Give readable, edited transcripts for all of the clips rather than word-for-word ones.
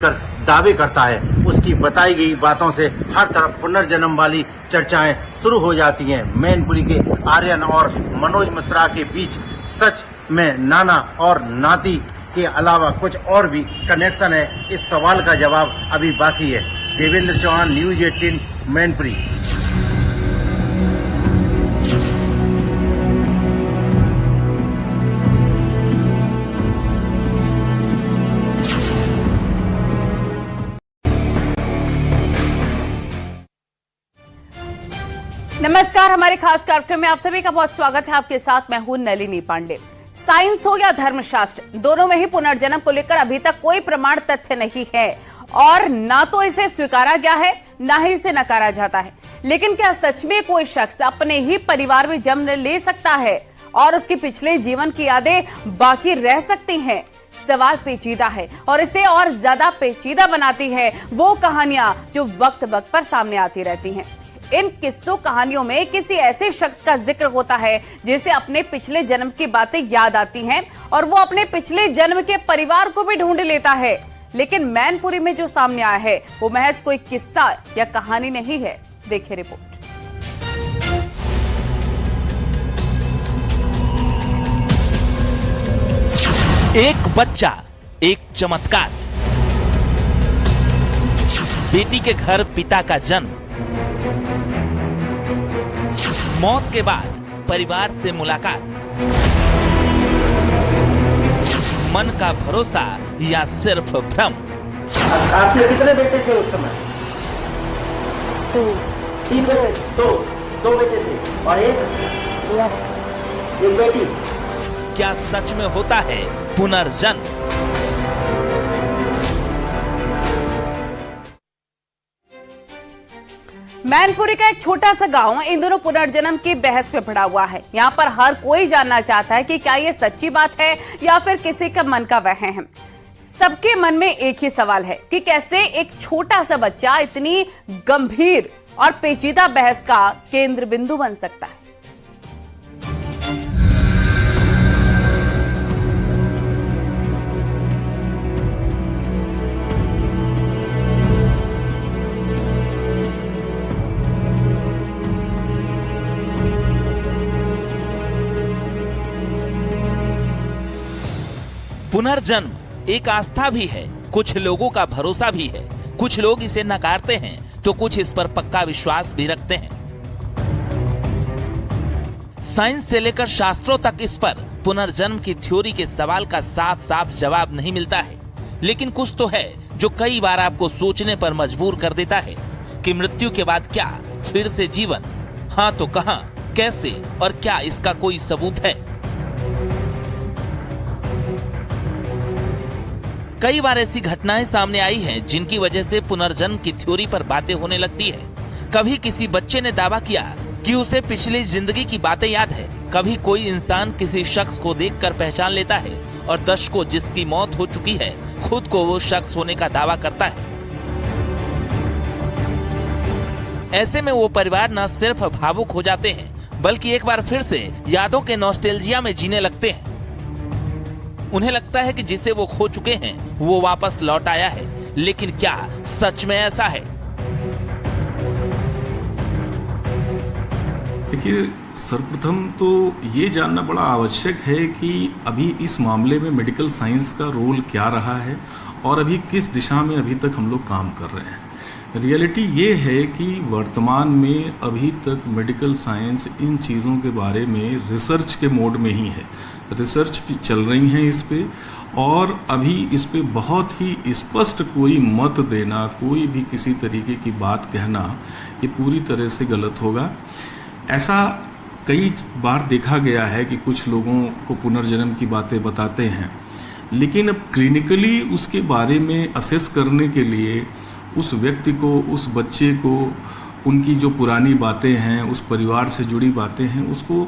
कर दावे करता है। उसकी बताई गई बातों से हर तरफ पुनर्जन्म वाली चर्चाएं शुरू हो जाती हैं। मैनपुरी के आर्यन और मनोज मिश्रा के बीच सच में नाना और नाती के अलावा कुछ और भी कनेक्शन है? इस सवाल का जवाब अभी बाकी है। देवेंद्र चौहान, न्यूज 18, मैनपुरी। नमस्कार, हमारे खास कार्यक्रम में आप सभी का बहुत स्वागत है। आपके साथ मैं हूं नलिनी पांडे। साइंस हो या धर्मशास्त्र, दोनों में ही पुनर्जन्म को लेकर अभी तक कोई प्रमाण तथ्य नहीं है और ना तो इसे स्वीकारा गया है, ना ही इसे नकारा जाता है। लेकिन क्या सच में कोई शख्स अपने ही परिवार में जन्म ले सकता है और उसके पिछले जीवन की यादें बाकी रह सकती हैं? सवाल पेचीदा है और इसे और ज्यादा पेचीदा बनाती है वो कहानियां जो वक्त वक्त पर सामने आती रहती हैं। इन किस्सों कहानियों में किसी ऐसे शख्स का जिक्र होता है जिसे अपने पिछले जन्म की बातें याद आती हैं और वो अपने पिछले जन्म के परिवार को भी ढूंढ लेता है। लेकिन मैनपुरी में जो सामने आया है वो महज कोई किस्सा या कहानी नहीं है। देखिए रिपोर्ट। एक बच्चा, एक चमत्कार। बेटी के घर पिता का जन्म, मौत के बाद परिवार से मुलाकात, मन का भरोसा या सिर्फ भ्रम। आपके कितने बेटे थे उस समय? तीन बेटे? दो बेटे थे और एक बेटी। क्या सच में होता है पुनर्जन्म? मैनपुरी का एक छोटा सा गांव इन दोनों पुनर्जन्म की बहस में पड़ा हुआ है। यहाँ पर हर कोई जानना चाहता है कि क्या ये सच्ची बात है या फिर किसी का मन का वहम है। सबके मन में एक ही सवाल है कि कैसे एक छोटा सा बच्चा इतनी गंभीर और पेचीदा बहस का केंद्र बिंदु बन सकता है। पुनर्जन्म एक आस्था भी है, कुछ लोगों का भरोसा भी है। कुछ लोग इसे नकारते हैं तो कुछ इस पर पक्का विश्वास भी रखते हैं। साइंस से लेकर शास्त्रों तक इस पर पुनर्जन्म की थ्योरी के सवाल का साफ साफ जवाब नहीं मिलता है। लेकिन कुछ तो है जो कई बार आपको सोचने पर मजबूर कर देता है कि मृत्यु के बाद क्या फिर से जीवन? हाँ तो कहां, कैसे और क्या इसका कोई सबूत है? कई बार ऐसी घटनाएं सामने आई हैं जिनकी वजह से पुनर्जन्म की थ्योरी पर बातें होने लगती है। कभी किसी बच्चे ने दावा किया कि उसे पिछली जिंदगी की बातें याद है। कभी कोई इंसान किसी शख्स को देखकर पहचान लेता है और दशकों जिसकी मौत हो चुकी है खुद को वो शख्स होने का दावा करता है। ऐसे में वो परिवार न सिर्फ भावुक हो जाते हैं बल्कि एक बार फिर से यादों के नॉस्टैल्जिया में जीने लगते हैं। उन्हें लगता है कि जिसे वो खो चुके हैं वो वापस लौट आया है। लेकिन क्या सच में ऐसा है? देखिए, सर्वप्रथम तो ये जानना बड़ा आवश्यक है कि अभी इस मामले में मेडिकल साइंस का रोल क्या रहा है और अभी किस दिशा में अभी तक हम लोग काम कर रहे हैं। रियलिटी ये है कि वर्तमान में अभी तक मेडिकल साइंस इन चीज़ों के बारे में रिसर्च के मोड में ही है। रिसर्च भी चल रही हैं इस पे और अभी इस पे बहुत ही स्पष्ट कोई मत देना, कोई भी किसी तरीके की बात कहना, ये पूरी तरह से गलत होगा। ऐसा कई बार देखा गया है कि कुछ लोगों को पुनर्जन्म की बातें बताते हैं, लेकिन अब क्लिनिकली उसके बारे में असेस करने के लिए उस व्यक्ति को, उस बच्चे को, उनकी जो पुरानी बातें हैं, उस परिवार से जुड़ी बातें हैं, उसको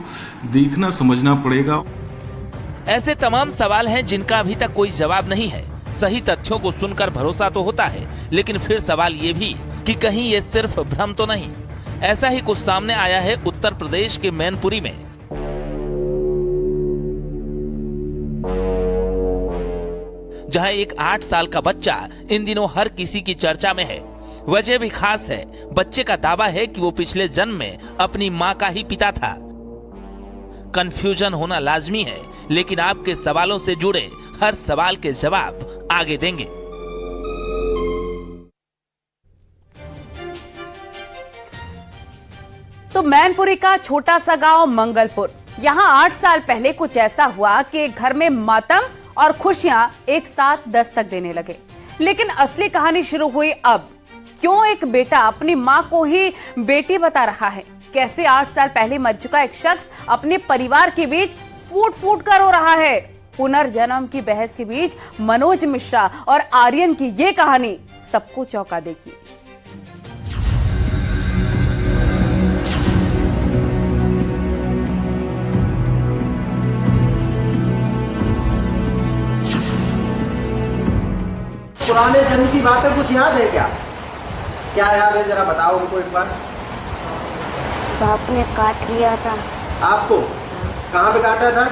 देखना समझना पड़ेगा। ऐसे तमाम सवाल हैं जिनका अभी तक कोई जवाब नहीं है। सही तथ्यों को सुनकर भरोसा तो होता है, लेकिन फिर सवाल ये भी कि कहीं ये सिर्फ भ्रम तो नहीं। ऐसा ही कुछ सामने आया है उत्तर प्रदेश के मैनपुरी में। जहां एक 8 साल का बच्चा इन दिनों हर किसी की चर्चा में है। वजह भी खास है। बच्चे का दावा है कि वो पिछले जन्म में अपनी मां का ही पिता था। कंफ्यूजन होना लाजमी है, लेकिन आपके सवालों से जुड़े हर सवाल के जवाब आगे देंगे। तो मैनपुरी का छोटा सा गांव मंगलपुर, यहां 8 साल पहले कुछ ऐसा हुआ कि घर में मातम और खुशियां एक साथ दस्तक देने लगे। लेकिन असली कहानी शुरू हुई अब। क्यों एक बेटा अपनी मां को ही बेटी बता रहा है? कैसे 8 साल पहले मर चुका एक शख्स अपने परिवार के बीच फूट फूट कर रो रहा है? पुनर्जन्म की बहस के बीच मनोज मिश्रा और आर्यन की ये कहानी सबको चौंका देगी। पुराने जन्म की बातें कुछ याद है क्या? क्या याद है, जरा बताओ हमको एक बार। सांप ने काट लिया था। आपको कहाँ पे काटा था?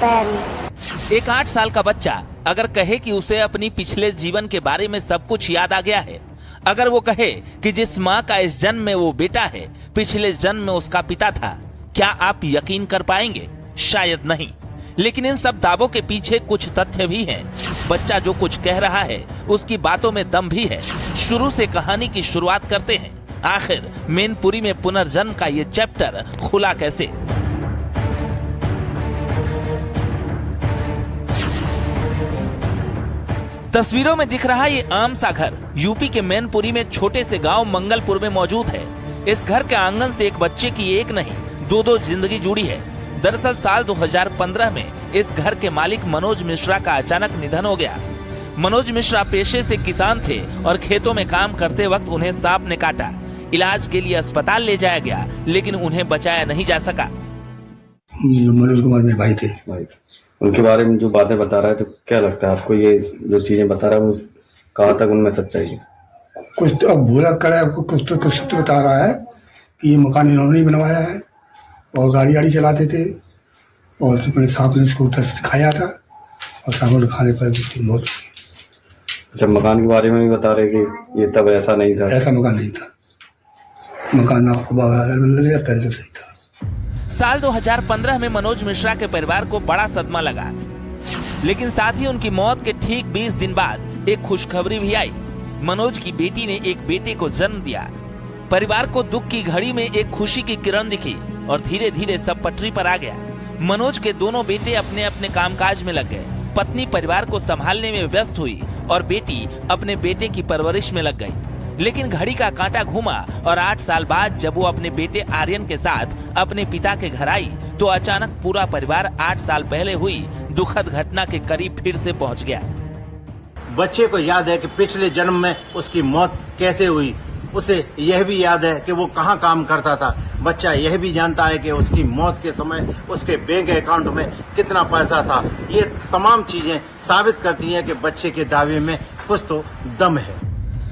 पैर में। एक 8 साल का बच्चा अगर कहे कि उसे अपनी पिछले जीवन के बारे में सब कुछ याद आ गया है, अगर वो कहे कि जिस माँ का इस जन्म में वो बेटा है, पिछले जन्म में उसका पिता था, क्या आप यकीन कर पाएंगे? शायद नहीं। लेकिन इन सब दावों के पीछे कुछ तथ्य भी हैं। बच्चा जो कुछ कह रहा है उसकी बातों में दम भी है। शुरू से कहानी की शुरुआत करते हैं। आखिर मैनपुरी में पुनर्जन्म का ये चैप्टर खुला कैसे? तस्वीरों में दिख रहा ये आम सा घर यूपी के मैनपुरी में छोटे से गांव मंगलपुर में मौजूद है। इस घर के आंगन से एक बच्चे की एक नहीं, दो जिंदगी जुड़ी है। दरअसल साल 2015 में इस घर के मालिक मनोज मिश्रा का अचानक निधन हो गया। मनोज मिश्रा पेशे से किसान थे और खेतों में काम करते वक्त उन्हें सांप ने काटा। इलाज के लिए अस्पताल ले जाया गया, लेकिन उन्हें बचाया नहीं जा सका। मनोज कुमार मेरे भाई थे। उनके बारे में जो बातें बता रहा है, तो क्या लगता है आपको, ये जो चीजें बता रहा है वो कहाँ तक उनमें सच्चाई है? कुछ तो अब भूला करा है, कुछ तो सत्य बता रहा है कि ये मकान इन्होंने ही बनवाया है और गाड़ी चलाते थे और अपने सांप ने उसको उधर सिखाया था और सांप ने खाने पर उसकी मौत हुई। अच्छा, मकान के बारे में भी बता रहे कि ये तब ऐसा नहीं था? ऐसा मकान नहीं था। मकान आपको लगे पहले तो सही था। साल 2015 में मनोज मिश्रा के परिवार को बड़ा सदमा लगा, लेकिन साथ ही उनकी मौत के ठीक 20 दिन बाद एक खुशखबरी भी आई। मनोज की बेटी ने एक बेटे को जन्म दिया। परिवार को दुख की घड़ी में एक खुशी की किरण दिखी और धीरे धीरे सब पटरी पर आ गया। मनोज के दोनों बेटे अपने अपने कामकाज में लग गए। पत्नी परिवार को संभालने में व्यस्त हुई और बेटी अपने बेटे की परवरिश में लग गई। लेकिन घड़ी का कांटा घूमा और 8 साल बाद जब वो अपने बेटे आर्यन के साथ अपने पिता के घर आई, तो अचानक पूरा परिवार 8 साल पहले हुई दुखद घटना के करीब फिर से पहुंच गया। बच्चे को याद है कि पिछले जन्म में उसकी मौत कैसे हुई। उसे यह भी याद है कि वो कहाँ काम करता था। बच्चा यह भी जानता है कि उसकी मौत के समय उसके बैंक अकाउंट में कितना पैसा था। ये तमाम चीजें साबित करती हैं कि बच्चे के दावे में कुछ तो दम है।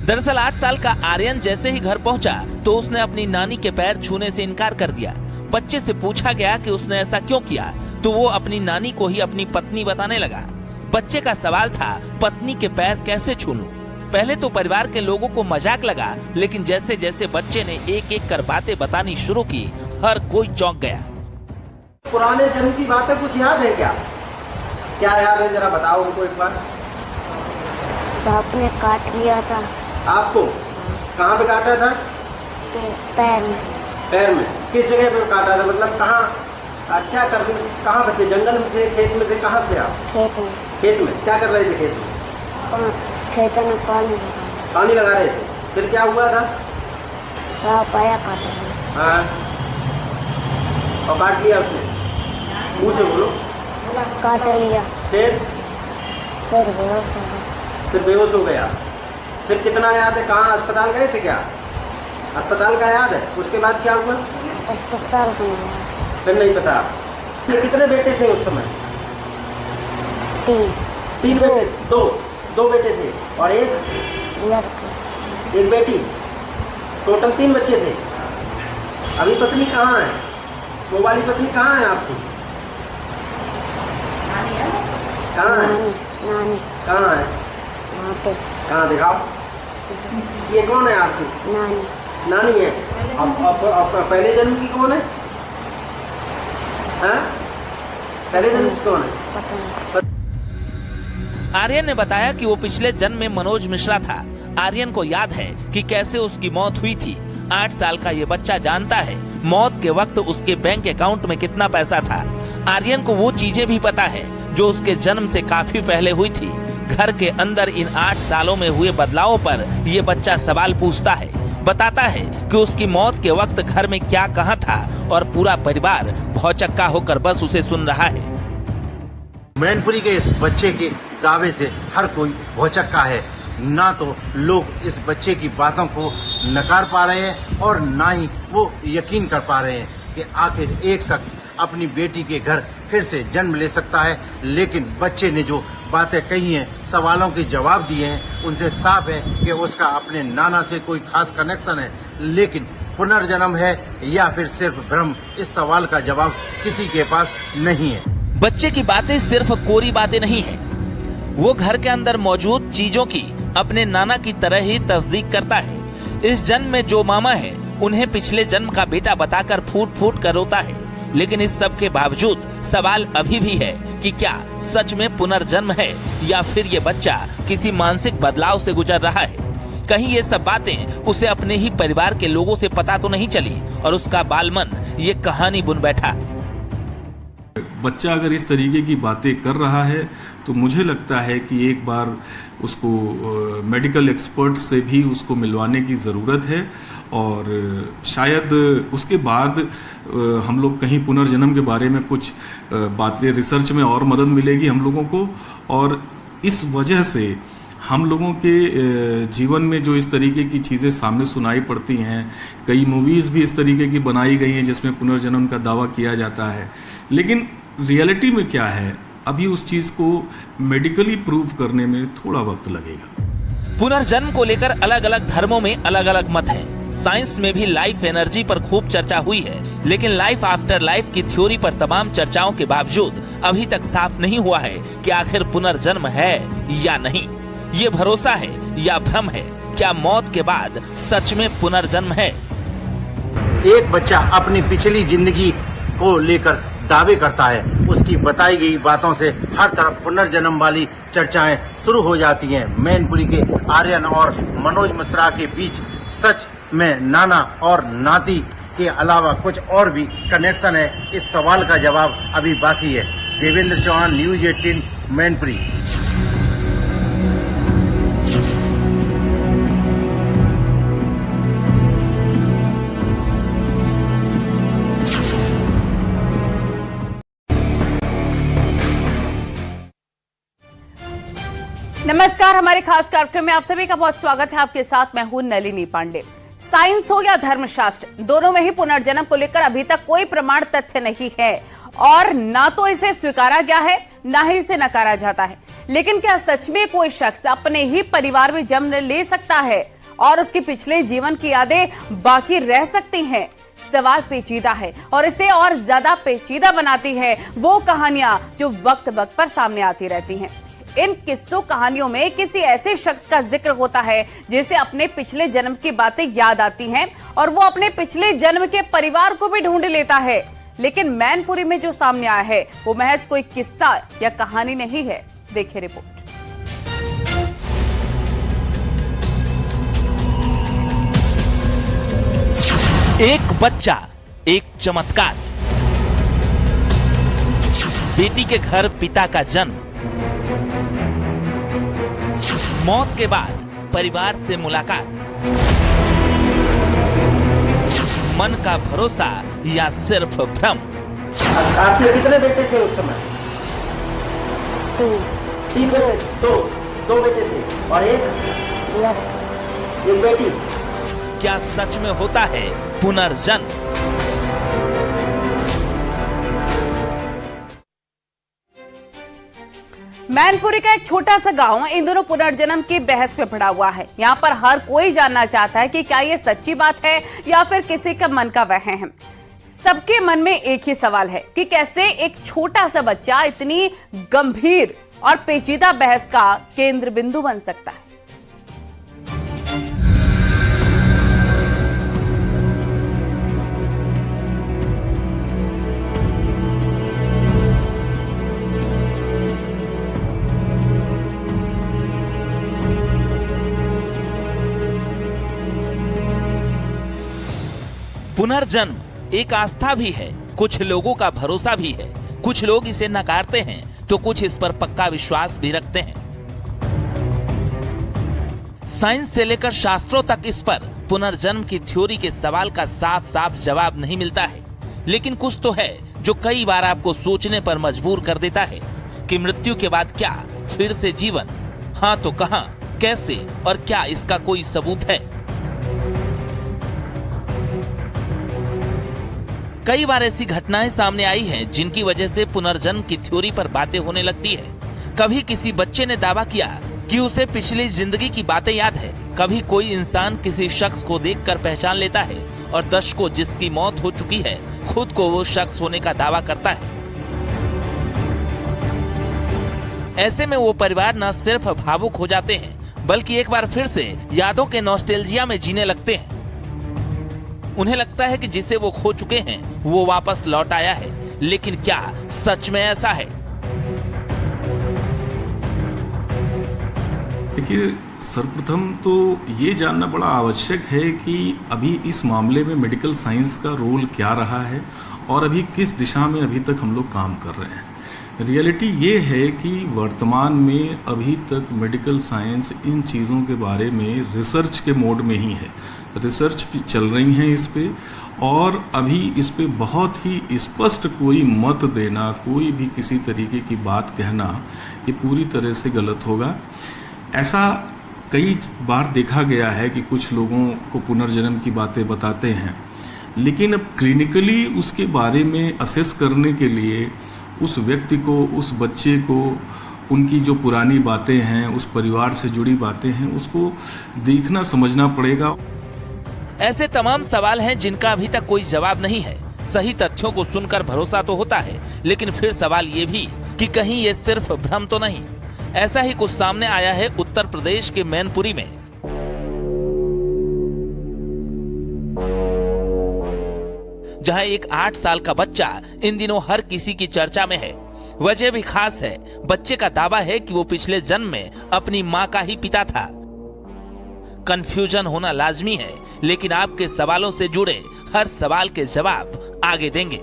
दरअसल 8 साल का आर्यन जैसे ही घर पहुंचा तो उसने अपनी नानी के पैर छूने से इनकार कर दिया। बच्चे से पूछा गया कि उसने ऐसा क्यों किया, तो वो अपनी नानी को ही अपनी पत्नी बताने लगा। बच्चे का सवाल था, पत्नी के पैर कैसे छू लूं? पहले तो परिवार के लोगों को मजाक लगा, लेकिन जैसे जैसे बच्चे ने एक एक कर बातें बतानी शुरू की, हर कोई चौंक गया। पुराने जन्म की बातें कुछ याद है क्या? क्या याद है, जरा बताओ हमको एक बार। सांप ने काट लिया था। आपको कहाँ पे काटा था? पैर में। पैर में? किस जगह पे काटा था? मतलब कहाँ, क्या कर, कहाँ पे थे? जंगल में थे, खेत में थे, कहाँ थे आप? खेत में। खेत में क्या कर रहे थे? खेत में? खेत में पानी लगा रहे थे। फिर क्या हुआ था? सांप आया काटा लिया। हाँ, और काट लिया उसने? मुँह से बोलो। काट लिया। फिर बेहोश हो गया। फिर बेहोश हो गया। फिर कितना याद है, कहाँ अस्पताल गए थे क्या? अस्पताल का याद है? उसके बाद क्या हुआ? अस्पताल का नहीं। फिर नहीं पता। फिर कितने बेटे थे उस समय? 3 बेटे? 2 बेटे थे और एक बेटी। टोटल 3 बच्चे थे। अभी पत्नी कहाँ है? वो वाली पत्नी कहाँ है आपकी? कहाँ है? नानी कहाँ है? वहाँ पे कहाँ दिखाओ। ये कौन है आपकी? नानी नानी है। आपका पहले जन्म की कौन है? हाँ? पहले जन्म की कौन है? पता नहीं। आर्यन ने बताया कि वो पिछले जन्म में मनोज मिश्रा था। आर्यन को याद है कि कैसे उसकी मौत हुई थी। 8 साल का ये बच्चा जानता है मौत के वक्त उसके बैंक अकाउंट में कितना पैसा था। आर्यन को वो चीजें भी पता है जो उसके जन्म से काफी पहले हुई थी। घर के अंदर इन 8 सालों में हुए बदलावों पर ये बच्चा सवाल पूछता है। बताता है कि उसकी मौत के वक्त घर में क्या कहाँ था और पूरा परिवार भौचक्का होकर बस उसे सुन रहा है। मैनपुरी के इस बच्चे के दावे से हर कोई भौचक्का है। ना तो लोग इस बच्चे की बातों को नकार पा रहे हैं और ना ही वो यकीन कर पा रहे हैं कि आखिर एक शख्स अपनी बेटी के घर फिर से जन्म ले सकता है। लेकिन बच्चे ने जो बातें कही हैं, सवालों के जवाब दिए हैं, उनसे साफ है कि उसका अपने नाना से कोई खास कनेक्शन है। लेकिन पुनर्जन्म है या फिर सिर्फ भ्रम, इस सवाल का जवाब किसी के पास नहीं है। बच्चे की बातें सिर्फ कोरी बातें नहीं है। वो घर के अंदर मौजूद चीजों की अपने नाना की तरह ही तस्दीक करता है। इस जन्म में जो मामा है उन्हें पिछले जन्म का बेटा बताकर फूट फूट कर रोता है। लेकिन इस सब के बावजूद सवाल अभी भी है कि क्या सच में पुनर्जन्म है या फिर ये बच्चा किसी मानसिक बदलाव से गुजर रहा है। कहीं ये सब बातें उसे अपने ही परिवार के लोगों से पता तो नहीं चली और उसका बालमन ये कहानी बुन बैठा। बच्चा अगर इस तरीके की बातें कर रहा है तो मुझे लगता है कि एक बार उसको मेडिकल एक्सपर्ट से भी उसको मिलवाने की ज़रूरत है और शायद उसके बाद हम लोग कहीं पुनर्जन्म के बारे में कुछ बातें रिसर्च में और मदद मिलेगी हम लोगों को। और इस वजह से हम लोगों के जीवन में जो इस तरीके की चीज़ें सामने सुनाई पड़ती हैं, कई मूवीज़ भी इस तरीके की बनाई गई हैं जिसमें पुनर्जन्म का दावा किया जाता है, लेकिन रियलिटी में क्या है अभी उस चीज़ को मेडिकली प्रूव करने में थोड़ा वक्त लगेगा। पुनर्जन्म को लेकर अलग अलग धर्मों में अलग अलग मत है। साइंस में भी लाइफ एनर्जी पर खूब चर्चा हुई है, लेकिन लाइफ आफ्टर लाइफ की थ्योरी पर तमाम चर्चाओं के बावजूद अभी तक साफ नहीं हुआ है कि आखिर पुनर्जन्म है या नहीं। ये भरोसा है या भ्रम है? क्या मौत के बाद सच में पुनर्जन्म है? एक बच्चा अपनी पिछली जिंदगी को लेकर दावे करता है। उसकी बताई गई बातों से हर तरफ पुनर्जन्म वाली चर्चाएं शुरू हो जाती हैं। मैनपुरी के आर्यन और मनोज मिश्रा के बीच सच में नाना और नाती के अलावा कुछ और भी कनेक्शन है? इस सवाल का जवाब अभी बाकी है। देवेंद्र चौहान, न्यूज 18, मैनपुरी। नमस्कार, हमारे खास कार्यक्रम में आप सभी का बहुत स्वागत है। आपके साथ मैं हूं नलिनी पांडे। साइंस हो या धर्मशास्त्र, दोनों में ही पुनर्जन्म को लेकर अभी तक कोई प्रमाण तथ्य नहीं है और ना तो इसे स्वीकारा गया है ना ही इसे नकारा जाता है। लेकिन क्या सच में कोई शख्स अपने ही परिवार में जन्म ले सकता है और उसके पिछले जीवन की यादें बाकी रह सकती हैं? सवाल पेचीदा है और इसे और ज्यादा पेचीदा बनाती है वो कहानियां जो वक्त वक्त पर सामने आती रहती हैं। इन किस्सों कहानियों में किसी ऐसे शख्स का जिक्र होता है जिसे अपने पिछले जन्म की बातें याद आती हैं और वो अपने पिछले जन्म के परिवार को भी ढूंढ लेता है। लेकिन मैनपुरी में जो सामने आया है वो महज कोई किस्सा या कहानी नहीं है। देखिए रिपोर्ट। एक बच्चा, एक चमत्कार। बेटी के घर पिता का जन्म, मौत के बाद परिवार से मुलाकात, मन का भरोसा या सिर्फ भ्रम। आपके कितने बेटे थे उस समय? 3 बेटे? 2 बेटे थे और एक बेटी। क्या सच में होता है पुनर्जन्म? मैनपुरी का एक छोटा सा गांव इन दोनों पुनर्जन्म की बहस में पड़ा हुआ है। यहाँ पर हर कोई जानना चाहता है कि क्या ये सच्ची बात है या फिर किसी का मन का वहम है। सबके मन में एक ही सवाल है कि कैसे एक छोटा सा बच्चा इतनी गंभीर और पेचीदा बहस का केंद्र बिंदु बन सकता है। पुनर्जन्म एक आस्था भी है, कुछ लोगों का भरोसा भी है। कुछ लोग इसे नकारते हैं तो कुछ इस पर पक्का विश्वास भी रखते हैं। साइंस से लेकर शास्त्रों तक इस पर पुनर्जन्म की थ्योरी के सवाल का साफ साफ जवाब नहीं मिलता है। लेकिन कुछ तो है जो कई बार आपको सोचने पर मजबूर कर देता है कि मृत्यु के बाद क्या फिर से जीवन? हाँ तो कहां, कैसे और क्या इसका कोई सबूत है? कई बार ऐसी घटनाएं सामने आई हैं जिनकी वजह से पुनर्जन्म की थ्योरी पर बातें होने लगती है। कभी किसी बच्चे ने दावा किया कि उसे पिछली जिंदगी की बातें याद है। कभी कोई इंसान किसी शख्स को देखकर पहचान लेता है और दशकों जिसकी मौत हो चुकी है खुद को वो शख्स होने का दावा करता है। ऐसे में वो परिवार न सिर्फ भावुक हो जाते हैं बल्कि एक बार फिर से यादों के नॉस्टैल्जिया में जीने लगते हैं। उन्हें लगता है कि जिसे वो खो चुके हैं वो वापस लौट आया है। लेकिन क्या सच में ऐसा है? देखिए, सर्वप्रथम तो ये जानना बड़ा आवश्यक है कि अभी इस मामले में मेडिकल साइंस का रोल क्या रहा है और अभी किस दिशा में अभी तक हम लोग काम कर रहे हैं। रियलिटी ये है कि वर्तमान में अभी तक मेडिकल साइंस इन चीज़ों के बारे में रिसर्च के मोड में ही है। रिसर्च चल रही हैं इस पे, और अभी इस पे बहुत ही स्पष्ट कोई मत देना, कोई भी किसी तरीके की बात कहना, ये पूरी तरह से गलत होगा। ऐसा कई बार देखा गया है कि कुछ लोगों को पुनर्जन्म की बातें बताते हैं, लेकिन अब क्लिनिकली उसके बारे में असेस करने के लिए उस व्यक्ति को, उस बच्चे को, उनकी जो पुरानी बातें हैं, उस परिवार से जुड़ी बातें हैं, उसको देखना समझना पड़ेगा। ऐसे तमाम सवाल हैं जिनका अभी तक कोई जवाब नहीं है। सही तथ्यों को सुनकर भरोसा तो होता है, लेकिन फिर सवाल ये भी कि कहीं ये सिर्फ भ्रम तो नहीं। ऐसा ही कुछ सामने आया है उत्तर प्रदेश के मैनपुरी में। जहां एक 8 साल का बच्चा इन दिनों हर किसी की चर्चा में है। वजह भी खास है। बच्चे का दावा है कि वो पिछले जन्म में अपनी मां का ही पिता था। कंफ्यूजन होना लाजमी है, लेकिन आपके सवालों से जुड़े हर सवाल के जवाब आगे देंगे।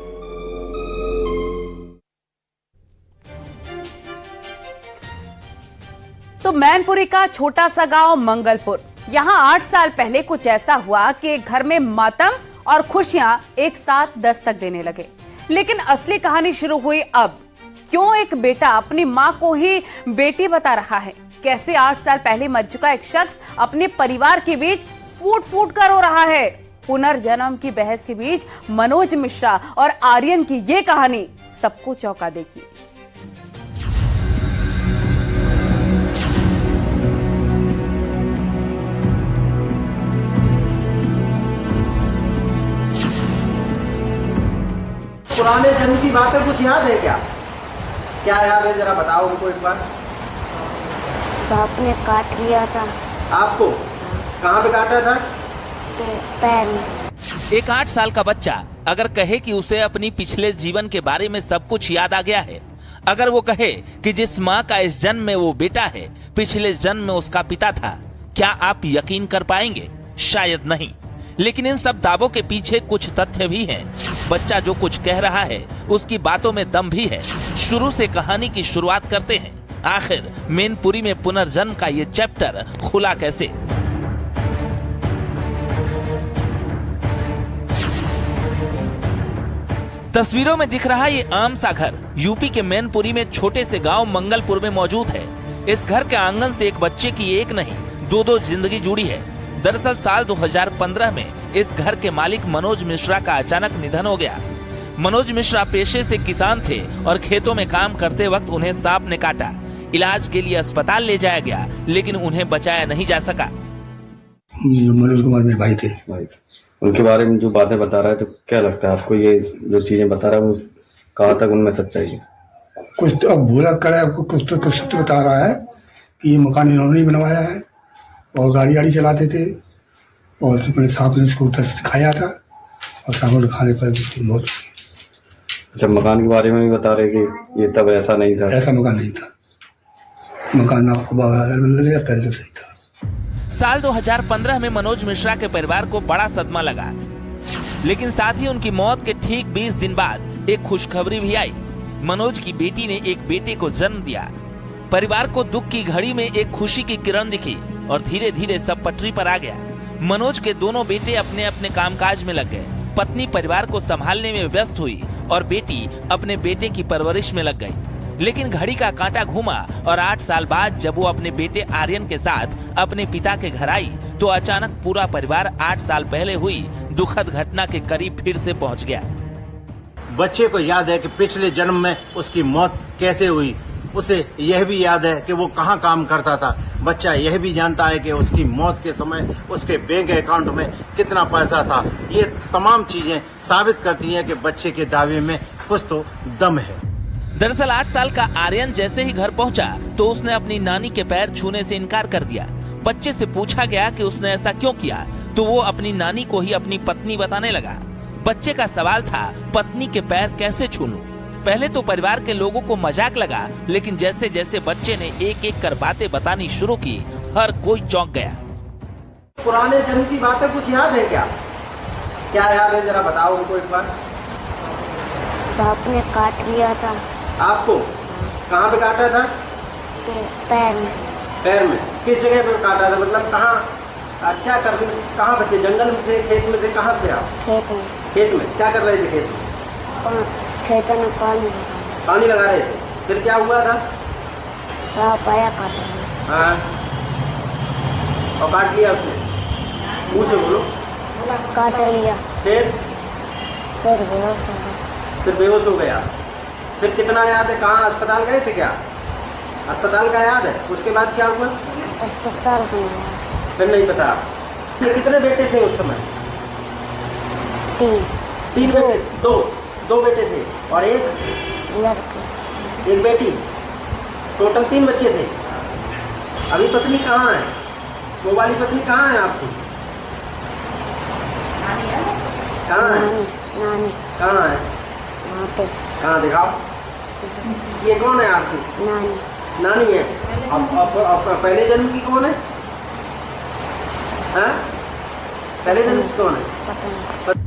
तो मैनपुरी का छोटा सा गांव मंगलपुर, यहां 8 साल पहले कुछ ऐसा हुआ कि घर में मातम और खुशियां एक साथ दस्तक देने लगे। लेकिन असली कहानी शुरू हुई अब। क्यों एक बेटा अपनी मां को ही बेटी बता रहा है? कैसे 8 साल पहले मर चुका एक शख्स अपने परिवार के बीच फूट फूट कर रो रहा है? पुनर्जन्म की बहस के बीच मनोज मिश्रा और आर्यन की ये कहानी सबको चौंका देगी। पुराने जन्म की बातें कुछ याद है क्या? क्या याद है, जरा बताओ हमको एक बार। सांप ने काट लिया था। आपको कहाँ पे काटा था? पैर में। एक 8 साल का बच्चा अगर कहे कि उसे अपनी पिछले जीवन के बारे में सब कुछ याद आ गया है, अगर वो कहे कि जिस माँ का इस जन्म में वो बेटा है पिछले जन्म में उसका पिता था, क्या आप यकीन कर पाएंगे? शायद नहीं। लेकिन इन सब दावों के पीछे कुछ तथ्य भी हैं। बच्चा जो कुछ कह रहा है उसकी बातों में दम भी है। शुरू से कहानी की शुरुआत करते हैं। आखिर मैनपुरी में पुनर्जन्म का ये चैप्टर खुला कैसे? तस्वीरों में दिख रहा ये आम सा घर यूपी के मैनपुरी में छोटे से गांव मंगलपुर में मौजूद है। इस घर के आंगन से एक बच्चे की एक नहीं 2-2 जिंदगी जुड़ी है। दरअसल साल 2015 में इस घर के मालिक मनोज मिश्रा का अचानक निधन हो गया। मनोज मिश्रा पेशे से किसान थे और खेतों में काम करते वक्त उन्हें सांप ने काटा। इलाज के लिए अस्पताल ले जाया गया, लेकिन उन्हें बचाया नहीं जा सका। मनोज कुमार मेरे भाई थे। उनके बारे में जो बातें बता रहा है, तो क्या लगता है आपको ये जो चीजें बता रहा है वो कहाँ तक उनमें सच्चाई है? कुछ तो अब भूला कर कुछ तो बता रहा है कि ये मकान इन्होंने ही बनवाया है और गाड़ी वाड़ी चलाते थे और अपने सांप ने उसको उधर सिखाया था और सांपों ने खाने पर उसकी मौत हुई। अच्छा, मकान के बारे में भी बता रहे कि ये तब ऐसा नहीं था। ऐसा मकान नहीं था, मकान आपको लगेगा पहले सही था। साल 2015 में मनोज मिश्रा के परिवार को बड़ा सदमा लगा, लेकिन साथ ही उनकी मौत के ठीक 20 दिन बाद एक खुशखबरी भी आई। मनोज की बेटी ने एक बेटे को जन्म दिया। परिवार को दुख की घड़ी में एक खुशी की किरण दिखी और धीरे धीरे सब पटरी पर आ गया। मनोज के दोनों बेटे अपने अपने कामकाज में लग गए। पत्नी परिवार को संभालने में व्यस्त हुई और बेटी अपने बेटे की परवरिश में लग गई। लेकिन घड़ी का कांटा घूमा और 8 साल बाद जब वो अपने बेटे आर्यन के साथ अपने पिता के घर आई तो अचानक पूरा परिवार 8 साल पहले हुई दुखद घटना के करीब फिर से पहुंच गया। बच्चे को याद है कि पिछले जन्म में उसकी मौत कैसे हुई। उसे यह भी याद है कि वो कहाँ काम करता था। बच्चा यह भी जानता है कि उसकी मौत के समय उसके बैंक अकाउंट में कितना पैसा था। ये तमाम चीजें साबित करती हैं कि बच्चे के दावे में कुछ तो दम है। दरअसल 8 साल का आर्यन जैसे ही घर पहुंचा तो उसने अपनी नानी के पैर छूने से इनकार कर दिया। बच्चे से पूछा गया कि उसने ऐसा क्यों किया तो वो अपनी नानी को ही अपनी पत्नी बताने लगा। बच्चे का सवाल था, पत्नी के पैर कैसे छू लूं? पहले तो परिवार के लोगों को मजाक लगा, लेकिन जैसे जैसे बच्चे ने एक एक कर बातें बतानी शुरू की, हर कोई चौंक गया। पुराने जन्म की बातें कुछ याद है क्या? क्या याद है, जरा बताओ उनको एक बार। सांप ने काट लिया था। आपको कहाँ पे काटा था? पैर में। पैर में? किस जगह पे काटा था? मतलब कहाँ, क्या करते, कहाँ पे थे? जंगल में थे, खेत में थे, कहाँ थे आप? खेत में। खेत में क्या कर रहे थे? खेत में खेत में पानी लगा रहे थे। फिर क्या हुआ था? सांप आया काटा। हाँ, और काट लिया उसने? मुँह से बोलो। काट लिया। फिर बेहोश हो गया। फिर बेहोश हो गया। फिर कितना याद है, कहाँ अस्पताल गए थे क्या? अस्पताल का याद है? उसके बाद क्या हुआ? अस्पताल में फिर नहीं पता। फिर कितने बेटे थे उस समय? 3 बेटे? 2 बेटे थे और एक बेटी। टोटल 3 बच्चे थे। अभी पत्नी कहाँ है? वो वाली पत्नी कहाँ है आपकी? कहाँ है? नानी। कहाँ है? वहाँ पे। कहाँ दिखाओ। ये कौन है आपकी? नानी। नानी है। अब पहले जन्म की कौन है? हाँ? पहले जन्म की कौन है? पता नहीं।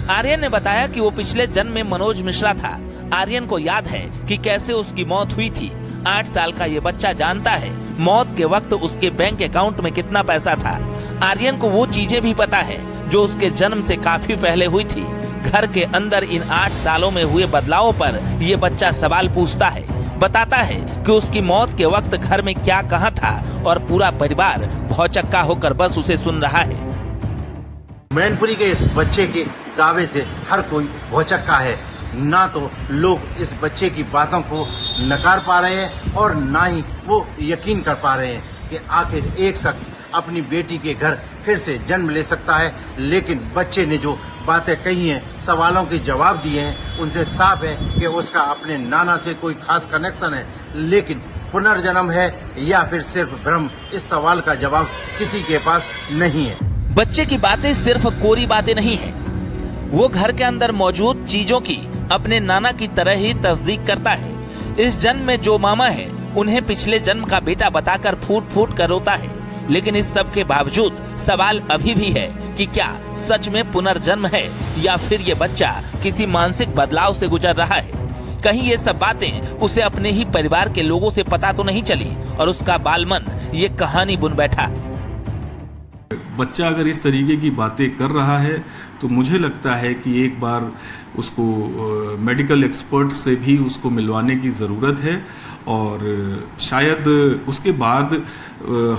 आर्यन ने बताया कि वो पिछले जन्म में मनोज मिश्रा था। आर्यन को याद है कि कैसे उसकी मौत हुई थी। 8 साल का ये बच्चा जानता है मौत के वक्त उसके बैंक अकाउंट में कितना पैसा था। आर्यन को वो चीजें भी पता है जो उसके जन्म से काफी पहले हुई थी। घर के अंदर इन 8 सालों में हुए बदलावों पर ये बच्चा सवाल पूछता है, बताता है कि उसकी मौत के वक्त घर में क्या कहाँ था और पूरा परिवार भौचक्का होकर बस उसे सुन रहा है। मैनपुरी के इस बच्चे के दावे से हर कोई भौचक्का है। ना तो लोग इस बच्चे की बातों को नकार पा रहे हैं और ना ही वो यकीन कर पा रहे हैं कि आखिर एक शख्स अपनी बेटी के घर फिर से जन्म ले सकता है। लेकिन बच्चे ने जो बातें कही हैं, सवालों के जवाब दिए हैं, उनसे साफ है कि उसका अपने नाना से कोई खास कनेक्शन है। लेकिन पुनर्जन्म है या फिर सिर्फ भ्रम, इस सवाल का जवाब किसी के पास नहीं है। बच्चे की बातें सिर्फ कोरी बातें नहीं है, वो घर के अंदर मौजूद चीजों की अपने नाना की तरह ही तस्दीक करता है। इस जन्म में जो मामा है उन्हें पिछले जन्म का बेटा बताकर फूट फूट कर रोता है। लेकिन इस सब के बावजूद सवाल अभी भी है कि क्या सच में पुनर्जन्म है या फिर ये बच्चा किसी मानसिक बदलाव से गुजर रहा है। कहीं ये सब बातें उसे अपने ही परिवार के लोगों से पता तो नहीं चली और उसका बालमन ये कहानी बुन बैठा। बच्चा अगर इस तरीके की बातें कर रहा है तो मुझे लगता है कि एक बार उसको मेडिकल एक्सपर्ट से भी उसको मिलवाने की ज़रूरत है और शायद उसके बाद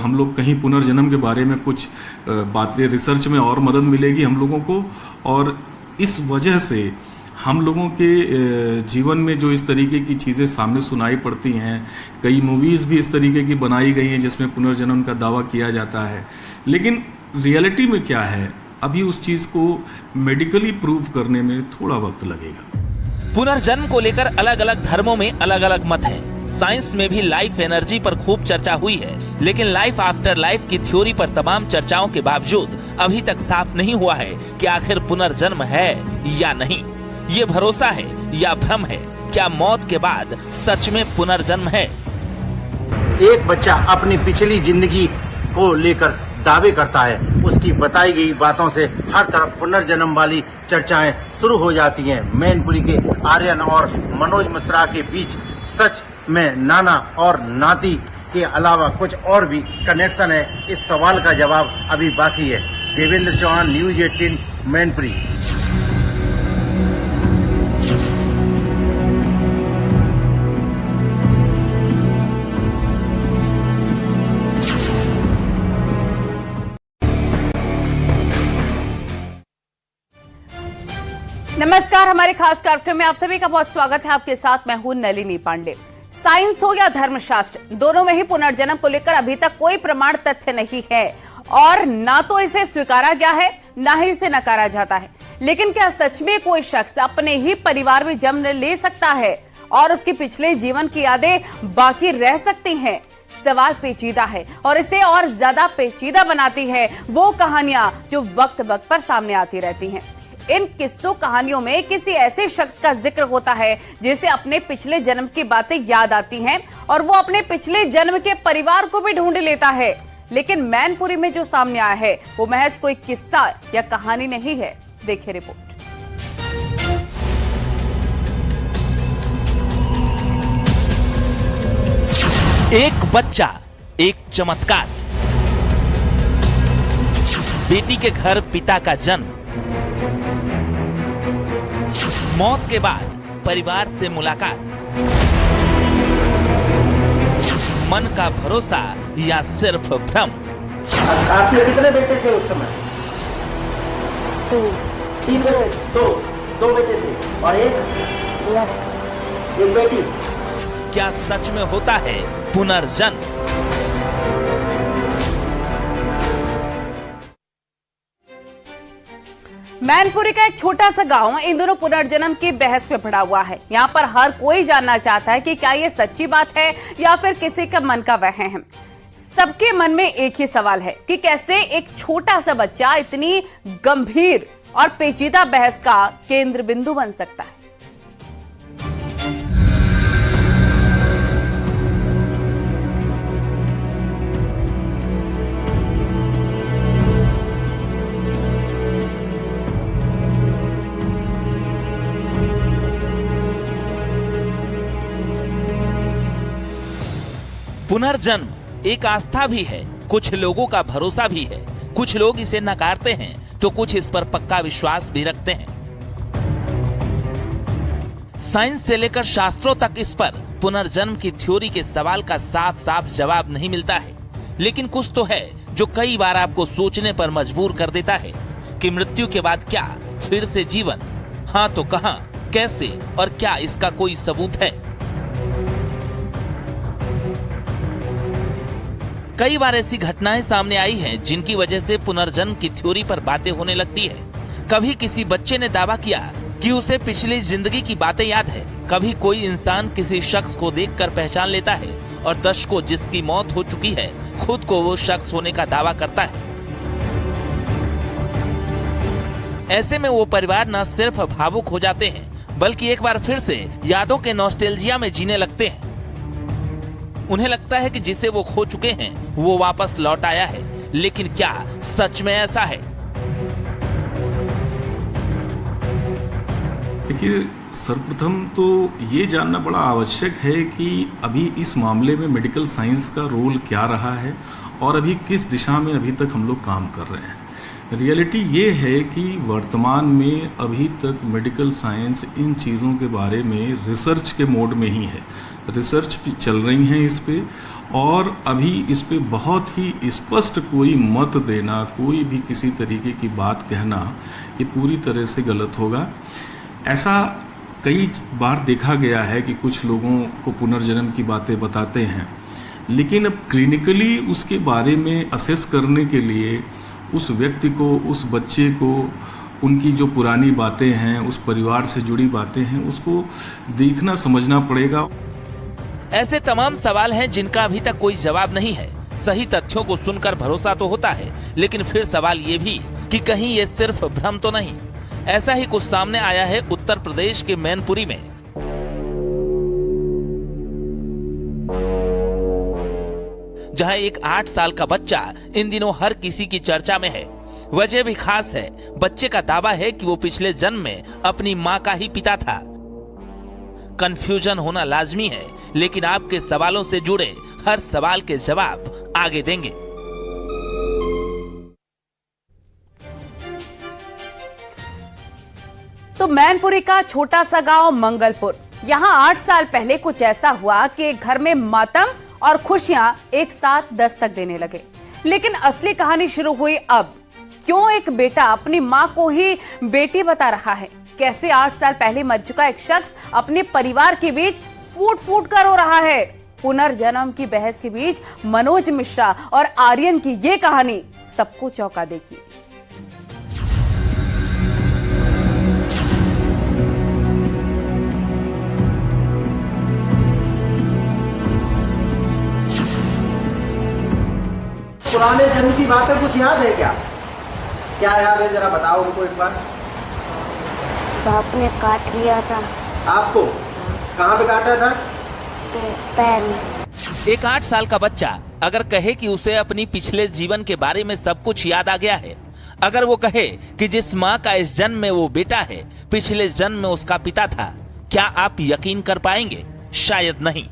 हम लोग कहीं पुनर्जन्म के बारे में कुछ बातें, रिसर्च में और मदद मिलेगी हम लोगों को। और इस वजह से हम लोगों के जीवन में जो इस तरीके की चीज़ें सामने सुनाई पड़ती हैं, कई मूवीज़ भी इस तरीके की बनाई गई हैं जिसमें पुनर्जन्म का दावा किया जाता है, लेकिन रियलिटी में क्या है अभी उस चीज़ को मेडिकली प्रूव करने में थोड़ा वक्त लगेगा। पुनर्जन्म को लेकर अलग अलग धर्मों में अलग अलग मत है। साइंस में भी लाइफ एनर्जी पर खूब चर्चा हुई है, लेकिन लाइफ आफ्टर लाइफ की थ्योरी पर तमाम चर्चाओं के बावजूद अभी तक साफ नहीं हुआ है कि आखिर पुनर्जन्म है या नहीं। ये भरोसा है या भ्रम है? क्या मौत के बाद सच में पुनर्जन्म है? एक बच्चा अपनी पिछली जिंदगी को लेकर दावे करता है, उसकी बताई गई बातों से हर तरफ पुनर्जन्म वाली चर्चाएं शुरू हो जाती हैं। मैनपुरी के आर्यन और मनोज मिश्रा के बीच सच में नाना और नाती के अलावा कुछ और भी कनेक्शन है? इस सवाल का जवाब अभी बाकी है। देवेंद्र चौहान, न्यूज 18, मैनपुरी। नमस्कार, हमारे खास कार्यक्रम में आप सभी का बहुत स्वागत है। आपके साथ मैं हूं नलिनी पांडे। साइंस हो या धर्मशास्त्र, दोनों में ही पुनर्जन्म को लेकर अभी तक कोई प्रमाण तथ्य नहीं है और ना तो इसे स्वीकारा गया है, ना ही इसे नकारा जाता है। लेकिन क्या सच में कोई शख्स अपने ही परिवार में जन्म ले सकता है और उसके पिछले जीवन की यादें बाकी रह सकती हैं? सवाल पेचीदा है और इसे और ज्यादा पेचीदा बनाती है वो कहानियां जो वक्त वक्त पर सामने आती रहती हैं। इन किस्सों कहानियों में किसी ऐसे शख्स का जिक्र होता है जिसे अपने पिछले जन्म की बातें याद आती हैं और वो अपने पिछले जन्म के परिवार को भी ढूंढ लेता है। लेकिन मैनपुरी में जो सामने आया है वो महज कोई किस्सा या कहानी नहीं है। देखिए रिपोर्ट। एक बच्चा, एक चमत्कार। बेटी के घर पिता का जन्म, मौत के बाद परिवार से मुलाकात, मन का भरोसा या सिर्फ भ्रम? आपके कितने बेटे थे उस समय? तीन बेटे? दो बेटे थे और एक बेटी। क्या सच में होता है पुनर्जन्म? मैनपुरी का एक छोटा सा गांव इन दोनों पुनर्जन्म की बहस में पड़ा हुआ है। यहाँ पर हर कोई जानना चाहता है कि क्या ये सच्ची बात है या फिर किसी का मन का वहम है। सबके मन में एक ही सवाल है कि कैसे एक छोटा सा बच्चा इतनी गंभीर और पेचीदा बहस का केंद्र बिंदु बन सकता है। पुनर्जन्म एक आस्था भी है, कुछ लोगों का भरोसा भी है। कुछ लोग इसे नकारते हैं तो कुछ इस पर पक्का विश्वास भी रखते हैं। साइंस से लेकर शास्त्रों तक इस पर पुनर्जन्म की थ्योरी के सवाल का साफ साफ जवाब नहीं मिलता है। लेकिन कुछ तो है जो कई बार आपको सोचने पर मजबूर कर देता है कि मृत्यु के बाद क्या फिर से जीवन? हाँ तो कहां, कैसे और क्या इसका कोई सबूत है? कई बार ऐसी घटनाएं सामने आई हैं जिनकी वजह से पुनर्जन्म की थ्योरी पर बातें होने लगती है। कभी किसी बच्चे ने दावा किया कि उसे पिछली जिंदगी की बातें याद है। कभी कोई इंसान किसी शख्स को देखकर पहचान लेता है और दशकों जिसकी मौत हो चुकी है खुद को वो शख्स होने का दावा करता है। ऐसे में वो परिवार न सिर्फ भावुक हो जाते हैं बल्कि एक बार फिर से यादों के नॉस्टैल्जिया में जीने लगते हैं। उन्हें लगता है कि जिसे वो खो चुके हैं वो वापस लौट आया है। लेकिन क्या सच में ऐसा है? देखिए, सर्वप्रथम तो ये जानना बड़ा आवश्यक है कि अभी इस मामले में मेडिकल साइंस का रोल क्या रहा है और अभी किस दिशा में अभी तक हम लोग काम कर रहे हैं। रियलिटी ये है कि वर्तमान में अभी तक मेडिकल साइंस इन चीज़ों के बारे में रिसर्च के मोड में ही है। रिसर्च चल रही हैं इस पे और अभी इस पे बहुत ही स्पष्ट कोई मत देना, कोई भी किसी तरीके की बात कहना, ये पूरी तरह से गलत होगा। ऐसा कई बार देखा गया है कि कुछ लोगों को पुनर्जन्म की बातें बताते हैं, लेकिन अब क्लिनिकली उसके बारे में असेस करने के लिए उस व्यक्ति को, उस बच्चे को उनकी जो पुरानी बातें हैं, उस परिवार से जुड़ी बातें हैं, उसको देखना समझना पड़ेगा। ऐसे तमाम सवाल हैं जिनका अभी तक कोई जवाब नहीं है। सही तथ्यों को सुनकर भरोसा तो होता है, लेकिन फिर सवाल ये भी कि कहीं ये सिर्फ भ्रम तो नहीं। ऐसा ही कुछ सामने आया है उत्तर प्रदेश के मैनपुरी में। जहां एक 8 साल का बच्चा इन दिनों हर किसी की चर्चा में है। वजह भी खास है। बच्चे का दावा है कि वो पिछले जन्म में अपनी मां का ही पिता था। कंफ्यूजन होना लाजमी है, लेकिन आपके सवालों से जुड़े हर सवाल के जवाब आगे देंगे। तो मैनपुरी का छोटा सा गांव मंगलपुर, यहां 8 साल पहले कुछ ऐसा हुआ कि घर में मातम और खुशियां एक साथ दस्तक देने लगे। लेकिन असली कहानी शुरू हुई अब। क्यों एक बेटा अपनी मां को ही बेटी बता रहा है? कैसे 8 साल पहले मर चुका एक शख्स अपने परिवार के बीच फूट फूट कर रो रहा है? पुनर्जन्म की बहस के बीच मनोज मिश्रा और आर्यन की ये कहानी सबको चौंका देगी। पुराने जन्म की बातें कुछ याद है क्या? क्या याद है, जरा बताओ हमको एक बार। सांप ने काट लिया था। आपको कहाँ पे काटा था? पैर में। एक 8 साल का बच्चा अगर कहे कि उसे अपनी पिछले जीवन के बारे में सब कुछ याद आ गया है, अगर वो कहे कि जिस माँ का इस जन्म में वो बेटा है, पिछले जन्म में उसका पिता था, क्या आप यकीन कर पाएंगे? शायद नहीं।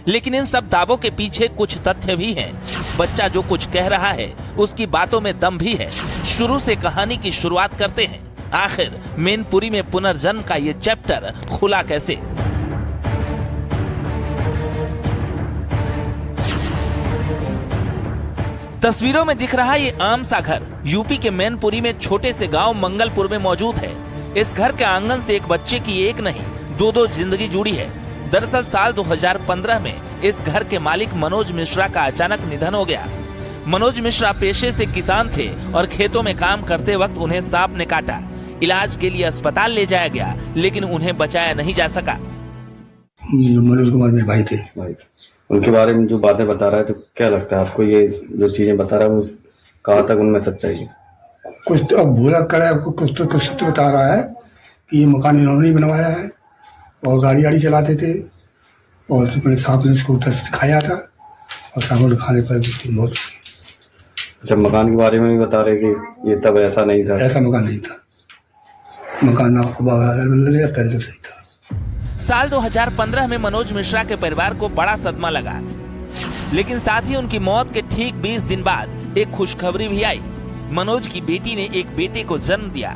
लेकिन इन सब दावों के पीछे कुछ तथ्य भी हैं। बच्चा जो कुछ कह रहा है उसकी बातों में दम भी है। शुरू से कहानी की शुरुआत करते हैं। आखिर मैनपुरी में पुनर्जन्म का ये चैप्टर खुला कैसे? तस्वीरों में दिख रहा ये आम सा घर यूपी के मैनपुरी में छोटे से गांव मंगलपुर में मौजूद है। इस घर के आंगन से एक बच्चे की एक नहीं 2-2 जिंदगी जुड़ी है। दरअसल साल 2015 में इस घर के मालिक मनोज मिश्रा का अचानक निधन हो गया। मनोज मिश्रा पेशे से किसान थे और खेतों में काम करते वक्त उन्हें सांप ने काटा। इलाज के लिए अस्पताल ले जाया गया, लेकिन उन्हें बचाया नहीं जा सका। मनोज कुमार मेरे भाई थे। उनके बारे में जो बातें बता रहा है, तो क्या लगता है आपको ये जो चीजें बता रहा है वो कहाँ तक उनमें सच्चाई है? कुछ तो अब भूला कर कुछ तो कुछ सत्य बता रहा है कि ये मकान इन्होंने ही बनवाया है और गाड़ी गाड़ी चलाते थे और अपने सांप ने उसको खाया था और सांप ने खाने पर उसकी मौत हो गई। अच्छा, मकान के बारे में भी बता रहे कि ये तब ऐसा नहीं था? ऐसा मकान नहीं था। मकान लगे पहले तो सही था। साल 2015 में मनोज मिश्रा के परिवार को बड़ा सदमा लगा, लेकिन साथ ही उनकी मौत के ठीक 20 दिन बाद एक खुशखबरी भी आई। मनोज की बेटी ने एक बेटे को जन्म दिया।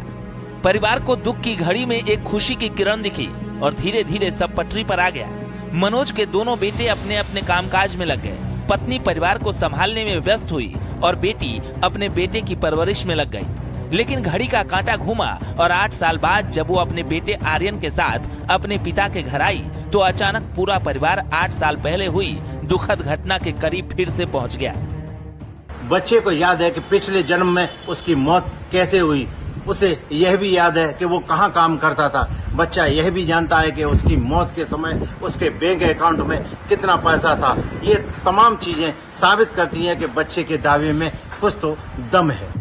परिवार को दुख की घड़ी में एक खुशी की किरण दिखी और धीरे धीरे सब पटरी पर आ गया। मनोज के दोनों बेटे अपने अपने कामकाज में लग गए। पत्नी परिवार को संभालने में व्यस्त हुई और बेटी अपने बेटे की परवरिश में लग गई। लेकिन घड़ी का कांटा घूमा और 8 साल बाद जब वो अपने बेटे आर्यन के साथ अपने पिता के घर आई, तो अचानक पूरा परिवार 8 साल पहले हुई दुखद घटना के करीब फिर से पहुंच गया। बच्चे को याद है कि पिछले जन्म में उसकी मौत कैसे हुई। उसे यह भी याद है कि वो कहाँ काम करता था। बच्चा यह भी जानता है कि उसकी मौत के समय उसके बैंक अकाउंट में कितना पैसा था। ये तमाम चीजें साबित करती हैं कि बच्चे के दावे में कुछ तो दम है।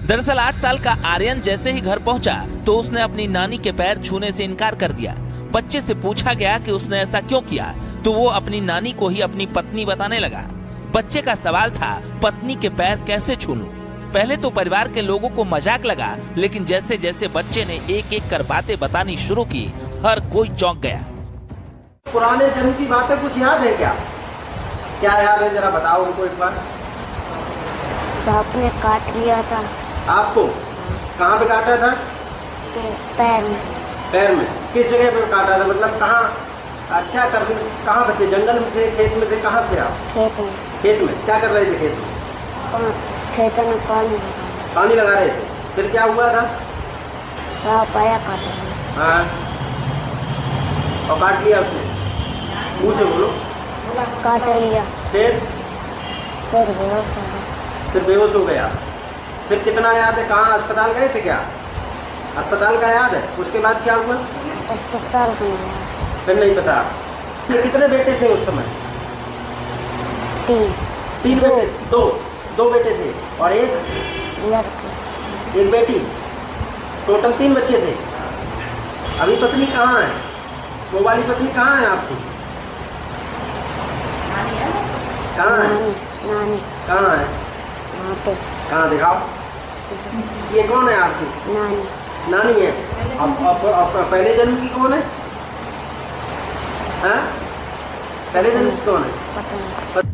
दरअसल 8 साल का आर्यन जैसे ही घर पहुंचा तो उसने अपनी नानी के पैर छूने से इनकार कर दिया। बच्चे से पूछा गया कि उसने ऐसा क्यों किया, तो वो अपनी नानी को ही अपनी पत्नी बताने लगा। बच्चे का सवाल था, पत्नी के पैर कैसे छू लूं? पहले तो परिवार के लोगों को मजाक लगा, लेकिन जैसे जैसे बच्चे ने एक एक कर बातें बतानी शुरू की, हर कोई चौंक गया। पुराने जन्म की बातें कुछ याद है क्या? क्या याद है, जरा बताओ हमको एक बार। सांप ने काट लिया था। आपको कहाँ पे काटा था? पैर में। पैर में? किस जगह पे काटा था? मतलब कहाँ, क्या करते, कहाँ पे थे? जंगल में थे, खेत में थे, कहाँ थे आप? खेत में। खेत में क्या कर रहे थे? खेत में? खेत में पानी लगा रहे थे। फिर क्या हुआ था? सांप आया काटा। हाँ, और काट लिया उसने? मुँह से बोलो। काट लिया। फिर बेहोश हो गया। फिर बेहोश हो गया। फिर कितना याद है, कहाँ अस्पताल गए थे क्या? अस्पताल का याद है? उसके बाद क्या हुआ? अस्पताल का नहीं, फिर नहीं पता। फिर कितने बेटे थे उस समय? 3 बेटे? 2 बेटे थे और एक लड़के, एक बेटी, टोटल 3 बच्चे थे। अभी पत्नी कहाँ है? वो वाली पत्नी कहाँ है आपकी? कहाँ है? नानी कहाँ है? वहाँ पे कहाँ दिखाओ? ये कौन है आपकी? नानी नानी है। अब पहले जन्म की कौन है? हाँ? पहले जन्म की कौन है? पता नहीं।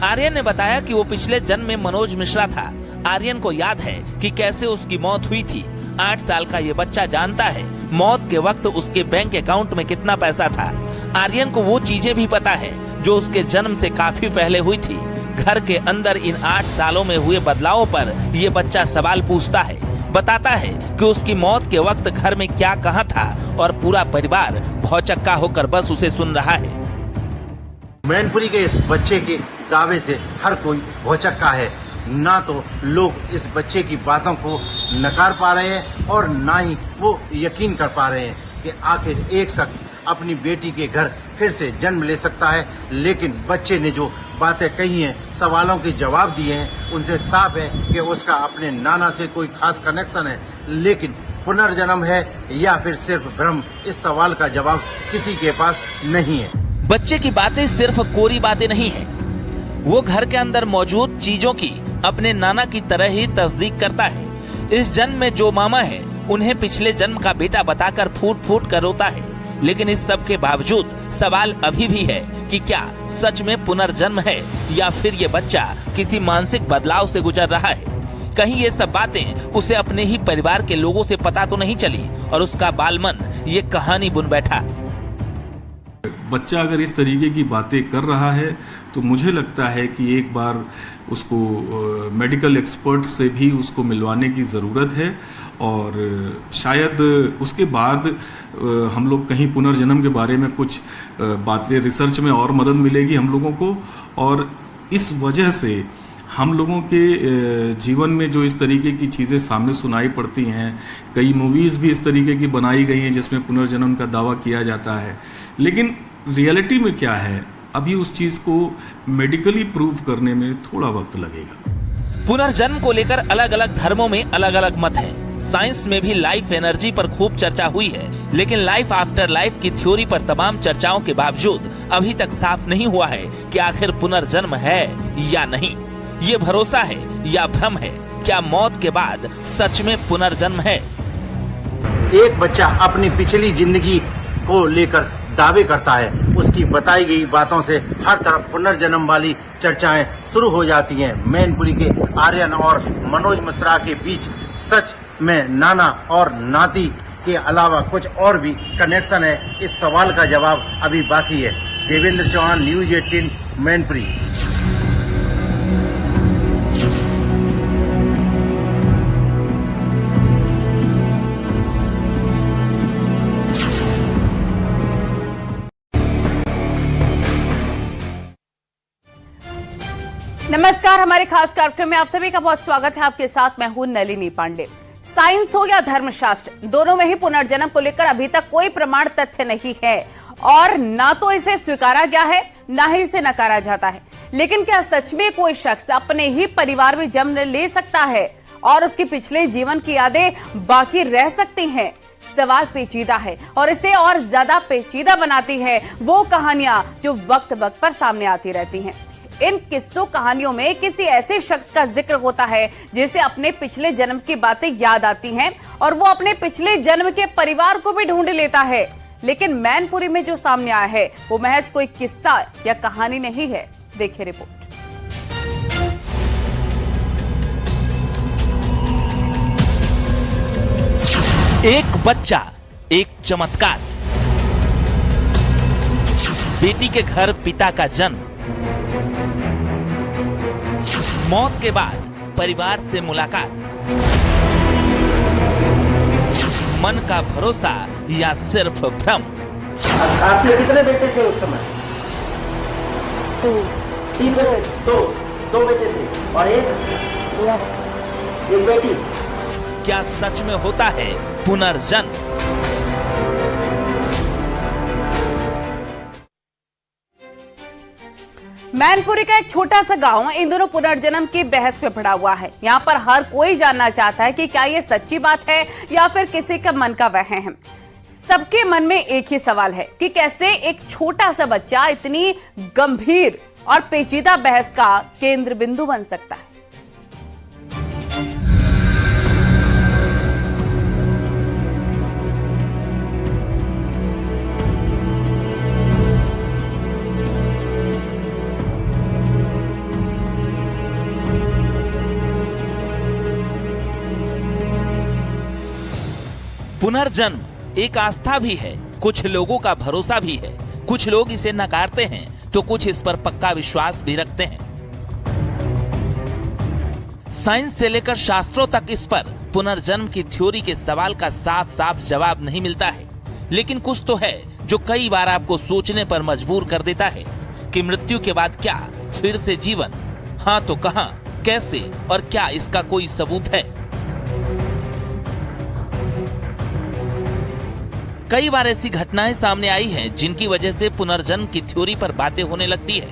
आर्यन ने बताया कि वो पिछले जन्म में मनोज मिश्रा था। आर्यन को याद है कि कैसे उसकी मौत हुई थी। 8 साल का ये बच्चा जानता है मौत के वक्त उसके बैंक अकाउंट में कितना पैसा था। आर्यन को वो चीजें भी पता है जो उसके जन्म से काफी पहले हुई थी। घर के अंदर इन 8 सालों में हुए बदलावों पर ये बच्चा सवाल पूछता है। बताता है कि उसकी मौत के वक्त घर में क्या कहाँ था और पूरा परिवार भौचक्का होकर बस उसे सुन रहा है। मैनपुरी के इस बच्चे के दावे से हर कोई भौचक्का है। ना तो लोग इस बच्चे की बातों को नकार पा रहे हैं और ना ही वो यकीन कर पा रहे हैं कि आखिर एक शख्स अपनी बेटी के घर फिर से जन्म ले सकता है। लेकिन बच्चे ने जो बातें कही हैं, सवालों के जवाब दिए हैं, उनसे साफ है कि उसका अपने नाना से कोई खास कनेक्शन है। लेकिन पुनर्जन्म है या फिर सिर्फ भ्रम, इस सवाल का जवाब किसी के पास नहीं है। बच्चे की बातें सिर्फ कोरी बातें नहीं है, वो घर के अंदर मौजूद चीजों की अपने नाना की तरह ही तस्दीक करता है। इस जन्म में जो मामा है उन्हें पिछले जन्म का बेटा बताकर फूट फूट कर रोता है। लेकिन इस सब के बावजूद सवाल अभी भी है कि क्या सच में पुनर्जन्म है या फिर ये बच्चा किसी मानसिक बदलाव से गुजर रहा है। कहीं ये सब बातें उसे अपने ही परिवार के लोगों से पता तो नहीं चली और उसका बालमन ये कहानी बुन बैठा। बच्चा अगर इस तरीके की बातें कर रहा है तो मुझे लगता है कि एक बार उसको मेडिकल एक्सपर्ट से भी उसको मिलवाने की ज़रूरत है और शायद उसके बाद हम लोग कहीं पुनर्जन्म के बारे में कुछ बातें रिसर्च में और मदद मिलेगी हम लोगों को। और इस वजह से हम लोगों के जीवन में जो इस तरीके की चीज़ें सामने सुनाई पड़ती हैं, कई मूवीज़ भी इस तरीके की बनाई गई हैं जिसमें पुनर्जन्म का दावा किया जाता है, लेकिन रियलिटी में क्या है अभी उस चीज़ को मेडिकली प्रूव करने में थोड़ा वक्त लगेगा। पुनर्जन्म को लेकर अलग अलग धर्मों में अलग अलग मत है। साइंस में भी लाइफ एनर्जी पर खूब चर्चा हुई है, लेकिन लाइफ आफ्टर लाइफ की थ्योरी पर तमाम चर्चाओं के बावजूद अभी तक साफ नहीं हुआ है कि आखिर पुनर्जन्म है या नहीं। ये भरोसा है या भ्रम है? क्या मौत के बाद सच में पुनर्जन्म है? एक बच्चा अपनी पिछली जिंदगी को लेकर दावे करता है। उसकी बताई गई बातों से हर तरफ पुनर्जन्म वाली चर्चाएं शुरू हो जाती हैं। मैनपुरी के आर्यन और मनोज मिश्रा के बीच सच में नाना और नाती के अलावा कुछ और भी कनेक्शन है? इस सवाल का जवाब अभी बाकी है। देवेंद्र चौहान, न्यूज 18, मैनपुरी। नमस्कार, हमारे खास कार्यक्रम में आप सभी का बहुत स्वागत है। आपके साथ मैं हूं नलिनी पांडे। साइंस हो या धर्मशास्त्र, दोनों में ही पुनर्जन्म को लेकर अभी तक कोई प्रमाण तथ्य नहीं है और ना तो इसे स्वीकारा गया है ना ही इसे नकारा जाता है। लेकिन क्या सच में कोई शख्स अपने ही परिवार में जन्म ले सकता है और उसके पिछले जीवन की यादें बाकी रह सकती हैं? सवाल पेचीदा है और इसे और ज्यादा पेचीदा बनाती है वो कहानियां जो वक्त वक्त पर सामने आती रहती हैं। इन किस्सों कहानियों में किसी ऐसे शख्स का जिक्र होता है जिसे अपने पिछले जन्म की बातें याद आती हैं और वो अपने पिछले जन्म के परिवार को भी ढूंढ लेता है। लेकिन मैनपुरी में जो सामने आया है वो महज कोई किस्सा या कहानी नहीं है। देखिए रिपोर्ट। एक बच्चा, एक चमत्कार। बेटी के घर पिता का जन्म, मौत के बाद परिवार से मुलाकात, मन का भरोसा या सिर्फ भ्रम। आपके कितने बेटे थे उस समय? 3 बेटे? 2 बेटे थे और एक लड़के, बेटी। क्या सच में होता है पुनर्जन्म? मैनपुरी का एक छोटा सा गांव इन दोनों पुनर्जन्म की बहस में पड़ा हुआ है। यहाँ पर हर कोई जानना चाहता है कि क्या ये सच्ची बात है या फिर किसी का मन का वहम है। सबके मन में एक ही सवाल है कि कैसे एक छोटा सा बच्चा इतनी गंभीर और पेचीदा बहस का केंद्र बिंदु बन सकता है। पुनर्जन्म एक आस्था भी है, कुछ लोगों का भरोसा भी है। कुछ लोग इसे नकारते हैं तो कुछ इस पर पक्का विश्वास भी रखते हैं। साइंस से लेकर शास्त्रों तक इस पर पुनर्जन्म की थ्योरी के सवाल का साफ साफ जवाब नहीं मिलता है। लेकिन कुछ तो है जो कई बार आपको सोचने पर मजबूर कर देता है कि मृत्यु के बाद क्या फिर से जीवन? हाँ तो कहां, कैसे और क्या इसका कोई सबूत है? कई बार ऐसी घटनाएं सामने आई हैं जिनकी वजह से पुनर्जन्म की थ्योरी पर बातें होने लगती है।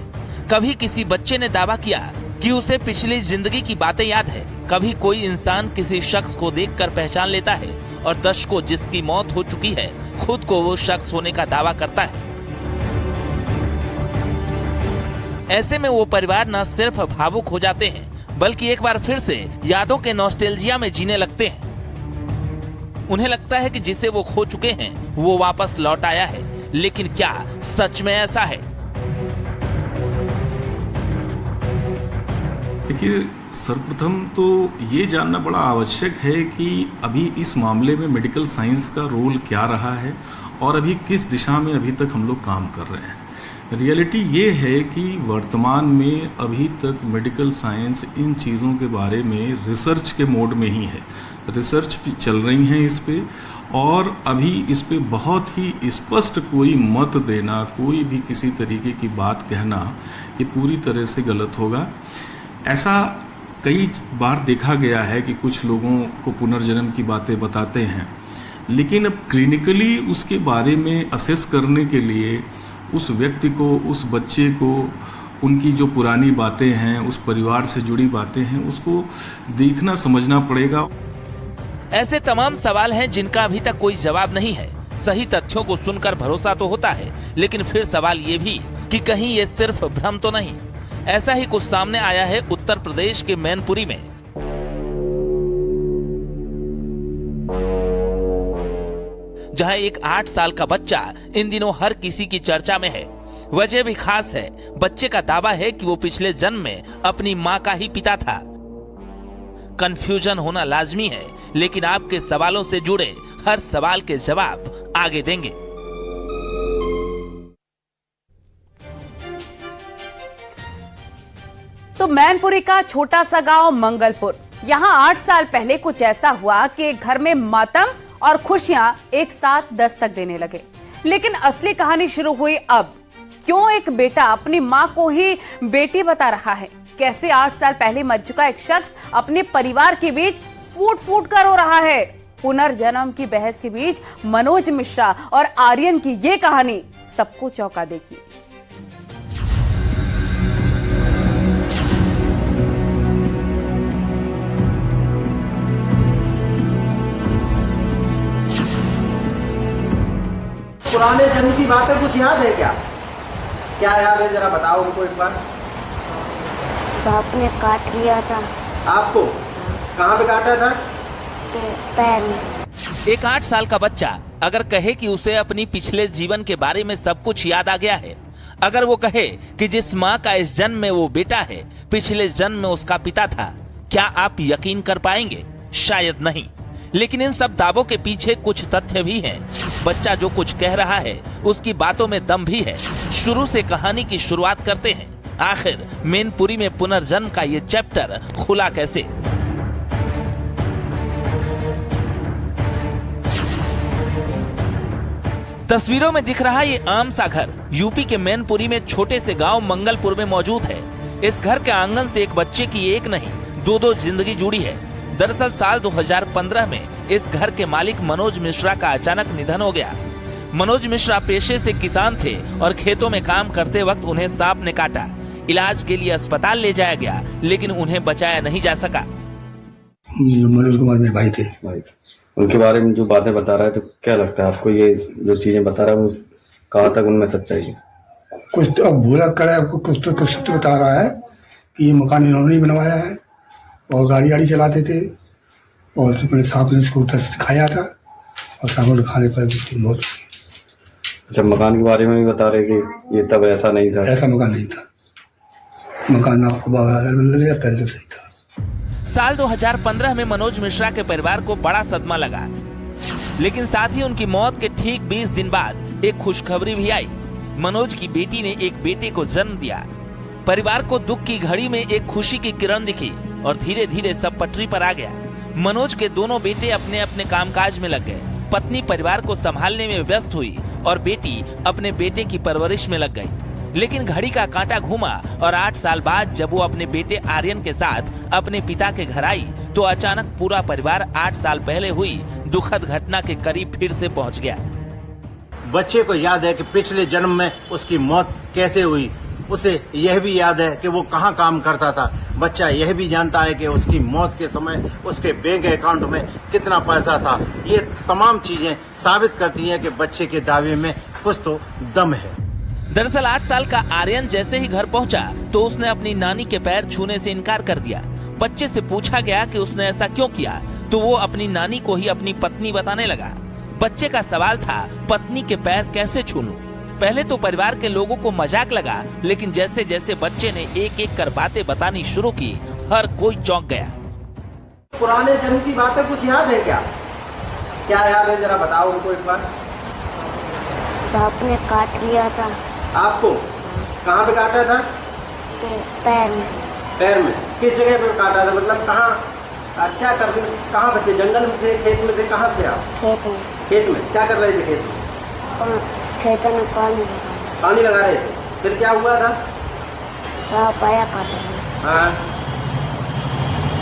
कभी किसी बच्चे ने दावा किया कि उसे पिछली जिंदगी की बातें याद है। कभी कोई इंसान किसी शख्स को देखकर पहचान लेता है और दशकों जिसकी मौत हो चुकी है खुद को वो शख्स होने का दावा करता है। ऐसे में वो परिवार न सिर्फ भावुक हो जाते हैं बल्कि एक बार फिर से यादों के नॉस्टैल्जिया में जीने लगते हैं। उन्हें लगता है कि जिसे वो खो चुके हैं वो वापस लौट आया है। लेकिन क्या सच में ऐसा है? देखिए, सर्वप्रथम तो ये जानना बड़ा आवश्यक है कि अभी इस मामले में मेडिकल साइंस का रोल क्या रहा है और अभी किस दिशा में अभी तक हम लोग काम कर रहे हैं। रियलिटी ये है कि वर्तमान में अभी तक मेडिकल साइंस इन चीज़ों के बारे में रिसर्च के मोड में ही है। रिसर्च भी चल रही हैं इस पे, और अभी इस पे बहुत ही स्पष्ट कोई मत देना, कोई भी किसी तरीके की बात कहना, ये पूरी तरह से गलत होगा। ऐसा कई बार देखा गया है कि कुछ लोगों को पुनर्जन्म की बातें बताते हैं, लेकिन अब क्लिनिकली उसके बारे में असेस करने के लिए उस व्यक्ति को, उस बच्चे को, उनकी जो पुरानी बातें हैं, उस परिवार से जुड़ी बातें हैं, उसको देखना समझना पड़ेगा। ऐसे तमाम सवाल हैं जिनका अभी तक कोई जवाब नहीं है। सही तथ्यों को सुनकर भरोसा तो होता है, लेकिन फिर सवाल ये भी कि कहीं ये सिर्फ भ्रम तो नहीं। ऐसा ही कुछ सामने आया है उत्तर प्रदेश के मैनपुरी में। जहां एक 8 साल का बच्चा इन दिनों हर किसी की चर्चा में है। वजह भी खास है। बच्चे का दावा है कि वो पिछले जन्म में अपनी मां का ही पिता था। कंफ्यूजन होना लाजमी है, लेकिन आपके सवालों से जुड़े हर सवाल के जवाब आगे देंगे। तो मैनपुरी का छोटा सा गांव मंगलपुर, यहां 8 साल पहले कुछ ऐसा हुआ कि घर में मातम और खुशियां एक साथ दस्तक देने लगे। लेकिन असली कहानी शुरू हुई अब। क्यों एक बेटा अपनी मां को ही बेटी बता रहा है? कैसे 8 साल पहले मर चुका एक शख्स अपने परिवार के बीच फूट फूट कर रो रहा है? पुनर्जन्म की बहस के बीच मनोज मिश्रा और आर्यन की ये कहानी सबको चौंका देगी। पुराने जन्म की बातें कुछ याद है क्या? क्या याद है, जरा बताओ हमको एक बार। सांप ने काट लिया था। आपको कहाँ पे काटा था? पैर में। एक 8 साल का बच्चा अगर कहे कि उसे अपनी पिछले जीवन के बारे में सब कुछ याद आ गया है, अगर वो कहे कि जिस माँ का इस जन्म में वो बेटा है पिछले जन्म में उसका पिता था, क्या आप यकीन कर पाएंगे? शायद नहीं। लेकिन इन सब दावों के पीछे कुछ तथ्य भी हैं। बच्चा जो कुछ कह रहा है उसकी बातों में दम भी है। शुरू से कहानी की शुरुआत करते हैं। आखिर मैनपुरी में पुनर्जन्म का ये चैप्टर खुला कैसे? तस्वीरों में दिख रहा ये आम सा घर यूपी के मैनपुरी में छोटे से गांव मंगलपुर में मौजूद है। इस घर के आंगन से एक बच्चे की एक नहीं 2-2 जिंदगी जुड़ी है। दरअसल साल 2015 में इस घर के मालिक मनोज मिश्रा का अचानक निधन हो गया। मनोज मिश्रा पेशे से किसान थे और खेतों में काम करते वक्त उन्हें सांप ने काटा। इलाज के लिए अस्पताल ले जाया गया, लेकिन उन्हें बचाया नहीं जा सका। मनोज कुमार मेरे भाई थे। भाई उनके बारे में जो बातें बता रहा है, तो क्या लगता है आपको ये जो चीजें बता रहा है वो कहाँ तक उनमें सच्चाई है? कुछ तो अब भूला कड़ा है, कुछ सत्य बता रहा है कि ये मकान इन्होंने ही बनवाया है और गाड़ी चलाते थे और अपने सांप ने उसको उधर से खाया था और सांप ने खाने पर उसकी मौत हो गई। अच्छा, मकान के बारे में भी बता रहे कि ये तब ऐसा नहीं था? ऐसा मकान नहीं था, मकान ना लगे पहले तो सही था। साल 2015 में मनोज मिश्रा के परिवार को बड़ा सदमा लगा, लेकिन साथ ही उनकी मौत के ठीक 20 दिन बाद एक खुशखबरी भी आई। मनोज की बेटी ने एक बेटे को जन्म दिया। परिवार को दुख की घड़ी में एक खुशी की किरण दिखी और धीरे धीरे सब पटरी पर आ गया। मनोज के दोनों बेटे अपने अपने कामकाज में लग गए। पत्नी परिवार को संभालने में व्यस्त हुई और बेटी अपने बेटे की परवरिश में लग गई। लेकिन घड़ी का कांटा घूमा और 8 साल बाद जब वो अपने बेटे आर्यन के साथ अपने पिता के घर आई, तो अचानक पूरा परिवार 8 साल पहले हुई दुखद घटना के करीब फिर से पहुंच गया। बच्चे को याद है कि पिछले जन्म में उसकी मौत कैसे हुई। उसे यह भी याद है कि वो कहाँ काम करता था। बच्चा यह भी जानता है कि उसकी मौत के समय उसके बैंक अकाउंट में कितना पैसा था। ये तमाम चीजें साबित करती हैं कि बच्चे के दावे में कुछ तो दम है। दरअसल 8 साल का आर्यन जैसे ही घर पहुंचा तो उसने अपनी नानी के पैर छूने से इनकार कर दिया। बच्चे से पूछा गया कि उसने ऐसा क्यों किया, तो वो अपनी नानी को ही अपनी पत्नी बताने लगा। बच्चे का सवाल था, पत्नी के पैर कैसे छू लूं? पहले तो परिवार के लोगों को मजाक लगा, लेकिन जैसे जैसे बच्चे ने एक एक कर बातें बतानी शुरू की, हर कोई चौंक गया। पुराने जन्म की बातें कुछ याद है क्या? क्या याद है, जरा बताओ उनको एक बार। सांप ने काट लिया था। आपको कहाँ पे काटा था? पैर में। पैर में? किस जगह पे काटा था? मतलब कहाँ, क्या करते, कहाँ पे थे? जंगल में थे, खेत में थे, कहाँ थे आप? खेत में। खेत में क्या कर रहे थे? खेत में? खेत में पानी लगा रहे थे। फिर क्या हुआ था? सांप आया काटा लिया। हाँ,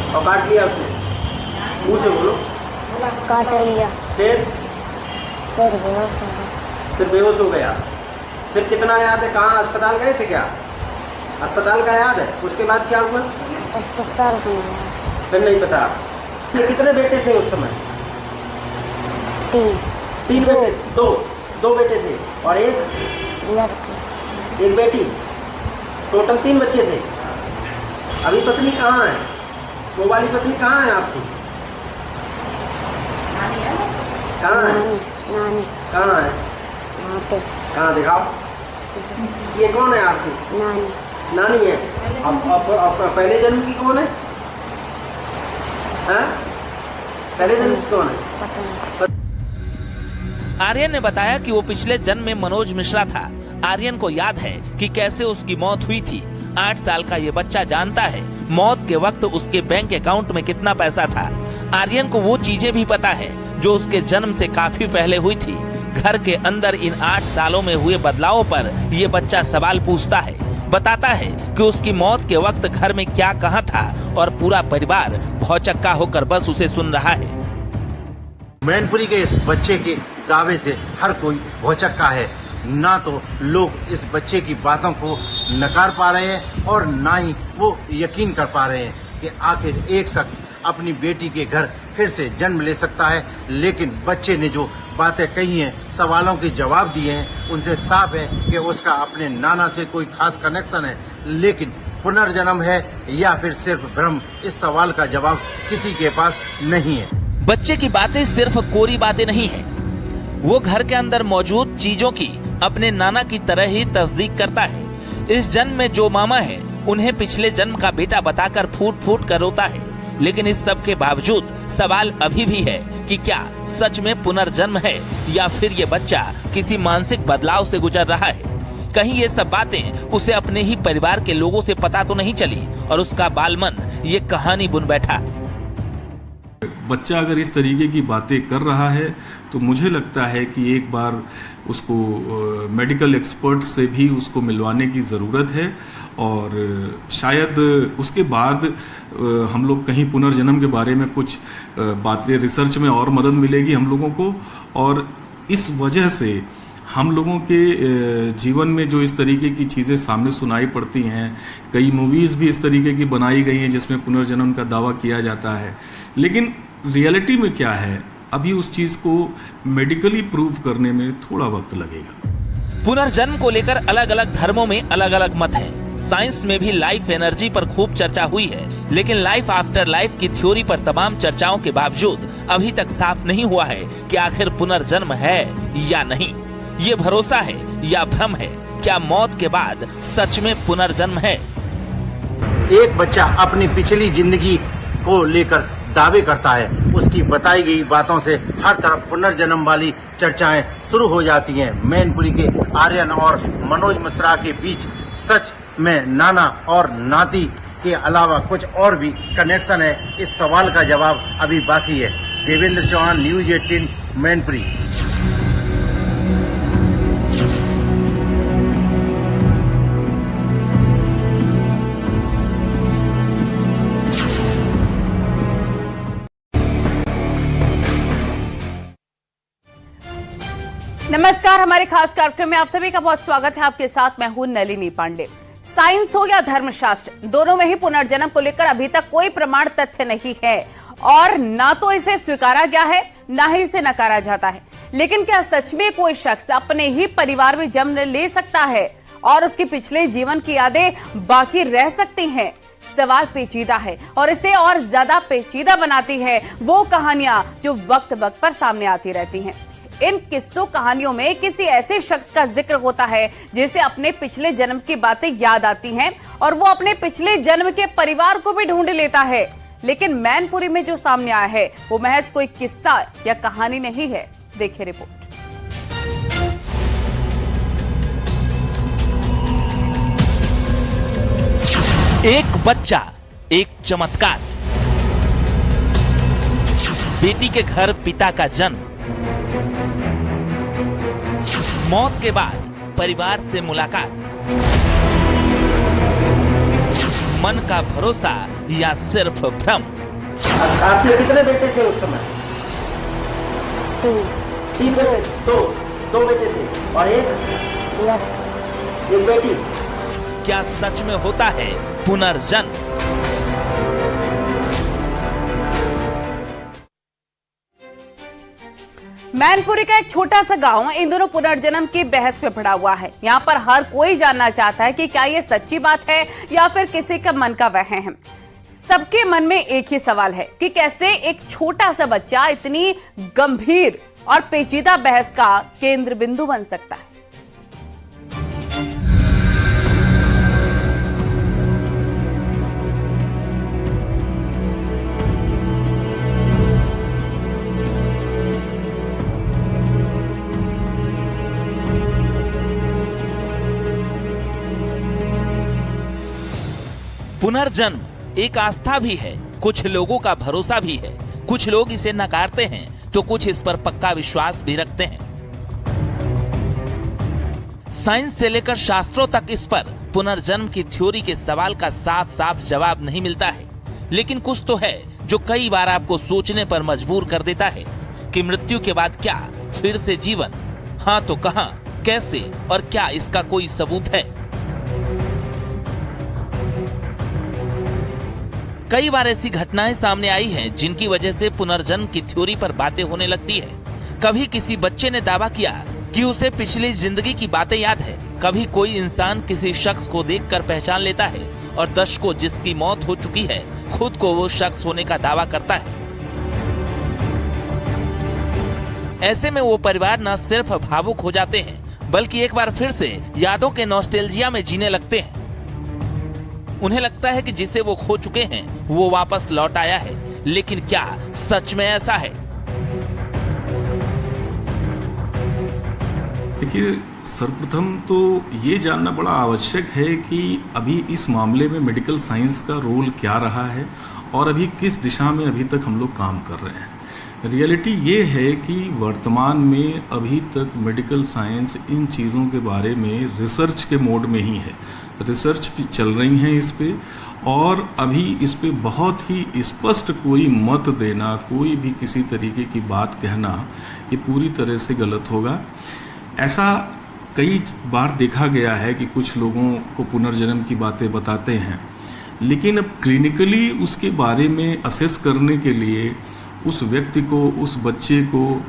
और काट लिया उसने? मुँह से बोलो। काट लिया। फिर बेहोश हो गया। फिर बेहोश हो गया। फिर कितना याद है, कहाँ अस्पताल गए थे क्या? अस्पताल का याद है? उसके बाद क्या हुआ? अस्पताल का नहीं। फिर नहीं पता। फिर कितने बेटे थे उस समय? 3 बेटे? 2 बेटे थे और एक लड़की। एक बेटी। टोटल 3 बच्चे थे। अभी पत्नी कहाँ है? वो वाली पत्नी कहाँ है आपकी? कहाँ है? नानी। कहाँ है? वहाँ पे। कहाँ दिखाओ। ये कौन है आपकी? नानी। नानी है। अब पहले जन्म की कौन है? हाँ? पहले जन्म की कौन है? पता नहीं। आर्यन ने बताया कि वो पिछले जन्म में मनोज मिश्रा था। आर्यन को याद है कि कैसे उसकी मौत हुई थी। 8 साल का ये बच्चा जानता है मौत के वक्त उसके बैंक अकाउंट में कितना पैसा था। आर्यन को वो चीजें भी पता है जो उसके जन्म से काफी पहले हुई थी। घर के अंदर इन 8 सालों में हुए बदलावों पर ये बच्चा सवाल पूछता है। बताता है कि उसकी मौत के वक्त घर में क्या कहाँ था और पूरा परिवार भौचक्का होकर बस उसे सुन रहा है। मैनपुरी के इस बच्चे के दावे से हर कोई भौचक्का है। ना तो लोग इस बच्चे की बातों को नकार पा रहे हैं और ना ही वो यकीन कर पा रहे हैं कि आखिर एक शख्स अपनी बेटी के घर फिर से जन्म ले सकता है। लेकिन बच्चे ने जो बातें कही हैं, सवालों के जवाब दिए हैं, उनसे साफ है कि उसका अपने नाना से कोई खास कनेक्शन है। लेकिन पुनर्जन्म है या फिर सिर्फ भ्रम, इस सवाल का जवाब किसी के पास नहीं है। बच्चे की बातें सिर्फ कोरी बातें नहीं है, वो घर के अंदर मौजूद चीजों की अपने नाना की तरह ही तस्दीक करता है। इस जन्म में जो मामा है उन्हें पिछले जन्म का बेटा बताकर फूट फूट कर रोता है। लेकिन इस सब के बावजूद सवाल अभी भी है कि क्या सच में पुनर्जन्म है या फिर ये बच्चा किसी मानसिक बदलाव से गुजर रहा है। कहीं ये सब बातें उसे अपने ही परिवार के लोगों से पता तो नहीं चली और उसका बालमन ये कहानी बुन बैठा। बच्चा अगर इस तरीके की बातें कर रहा है तो मुझे लगता है कि एक बार उसको मेडिकल एक्सपर्ट से भी उसको मिलवाने की ज़रूरत है और शायद उसके बाद हम लोग कहीं पुनर्जन्म के बारे में कुछ बातें रिसर्च में और मदद मिलेगी हम लोगों को। और इस वजह से हम लोगों के जीवन में जो इस तरीके की चीज़ें सामने सुनाई पड़ती हैं, कई मूवीज़ भी इस तरीके की बनाई गई हैं जिसमें पुनर्जन्म का दावा किया जाता है, लेकिन रियलिटी में क्या है अभी उस चीज़ को मेडिकली प्रूव करने में थोड़ा वक्त लगेगा। पुनर्जन्म को लेकर अलग अलग धर्मों में अलग अलग मत है। साइंस में भी लाइफ एनर्जी पर खूब चर्चा हुई है, लेकिन लाइफ आफ्टर लाइफ की थ्योरी पर तमाम चर्चाओं के बावजूद अभी तक साफ नहीं हुआ है कि आखिर पुनर्जन्म है या नहीं। ये भरोसा है या भ्रम है? क्या मौत के बाद सच में पुनर्जन्म है? एक बच्चा अपनी पिछली जिंदगी को लेकर दावे करता है, उसकी बताई गई बातों से हर तरफ पुनर्जन्म वाली चर्चाएं शुरू हो जाती हैं। मैनपुरी के आर्यन और मनोज मिश्रा के बीच सच में नाना और नाती के अलावा कुछ और भी कनेक्शन है? इस सवाल का जवाब अभी बाकी है। देवेंद्र चौहान, न्यूज 18, मैनपुरी। नमस्कार, हमारे खास कार्यक्रम में आप सभी का बहुत स्वागत है। आपके साथ मैं हूं नलिनी पांडे। साइंस हो या धर्मशास्त्र, दोनों में ही पुनर्जन्म को लेकर अभी तक कोई प्रमाण तथ्य नहीं है और ना तो इसे स्वीकारा गया है, ना ही इसे नकारा जाता है। लेकिन क्या सच में कोई शख्स अपने ही परिवार में जन्म ले सकता है और उसके पिछले जीवन की यादें बाकी रह सकती हैं? सवाल पेचीदा है और इसे और ज्यादा पेचीदा बनाती है वो कहानियां जो वक्त वक्त पर सामने आती रहती हैं। इन किस्सों कहानियों में किसी ऐसे शख्स का जिक्र होता है जिसे अपने पिछले जन्म की बातें याद आती हैं और वो अपने पिछले जन्म के परिवार को भी ढूंढ लेता है। लेकिन मैनपुरी में जो सामने आया है वो महज कोई किस्सा या कहानी नहीं है। देखिए रिपोर्ट। एक बच्चा, एक चमत्कार। बेटी के घर पिता का जन्म, मौत के बाद परिवार से मुलाकात, मन का भरोसा या सिर्फ भ्रम? आपके कितने बेटे थे उस समय? 3 बेटे? 2 बेटे थे और एक बेटी। क्या सच में होता है पुनर्जन्म? मैनपुरी का एक छोटा सा गांव इन दोनों पुनर्जन्म की बहस में पड़ा हुआ है। यहाँ पर हर कोई जानना चाहता है कि क्या ये सच्ची बात है या फिर किसी का मन का वहम है। सबके मन में एक ही सवाल है कि कैसे एक छोटा सा बच्चा इतनी गंभीर और पेचीदा बहस का केंद्र बिंदु बन सकता है। पुनर्जन्म एक आस्था भी है, कुछ लोगों का भरोसा भी है। कुछ लोग इसे नकारते हैं तो कुछ इस पर पक्का विश्वास भी रखते हैं। साइंस से लेकर शास्त्रों तक इस पर पुनर्जन्म की थ्योरी के सवाल का साफ साफ जवाब नहीं मिलता है। लेकिन कुछ तो है जो कई बार आपको सोचने पर मजबूर कर देता है कि मृत्यु के बाद क्या फिर से जीवन? हाँ तो कहां, कैसे और क्या इसका कोई सबूत है? कई बार ऐसी घटनाएं सामने आई हैं जिनकी वजह से पुनर्जन्म की थ्योरी पर बातें होने लगती है। कभी किसी बच्चे ने दावा किया कि उसे पिछली जिंदगी की बातें याद है। कभी कोई इंसान किसी शख्स को देखकर पहचान लेता है और दशकों जिसकी मौत हो चुकी है खुद को वो शख्स होने का दावा करता है। ऐसे में वो परिवार न सिर्फ भावुक हो जाते हैं बल्कि एक बार फिर से यादों के नॉस्टैल्जिया में जीने लगते हैं। उन्हें लगता है कि जिसे वो खो चुके हैं वो वापस लौट आया है। लेकिन क्या सच में ऐसा है? देखिए, सर्वप्रथम तो ये जानना बड़ा आवश्यक है कि अभी इस मामले में मेडिकल साइंस का रोल क्या रहा है और अभी किस दिशा में अभी तक हम लोग काम कर रहे हैं। रियलिटी ये है कि वर्तमान में अभी तक मेडिकल साइंस इन चीज़ों के बारे में रिसर्च के मोड में ही है। रिसर्च भी चल रही हैं इस पे, और अभी इस पे बहुत ही स्पष्ट कोई मत देना, कोई भी किसी तरीके की बात कहना, ये पूरी तरह से गलत होगा। ऐसा कई बार देखा गया है कि कुछ लोगों को पुनर्जन्म की बातें बताते हैं, लेकिन अब क्लिनिकली उसके बारे में असेस करने के लिए उस व्यक्ति को, उस बच्चे को,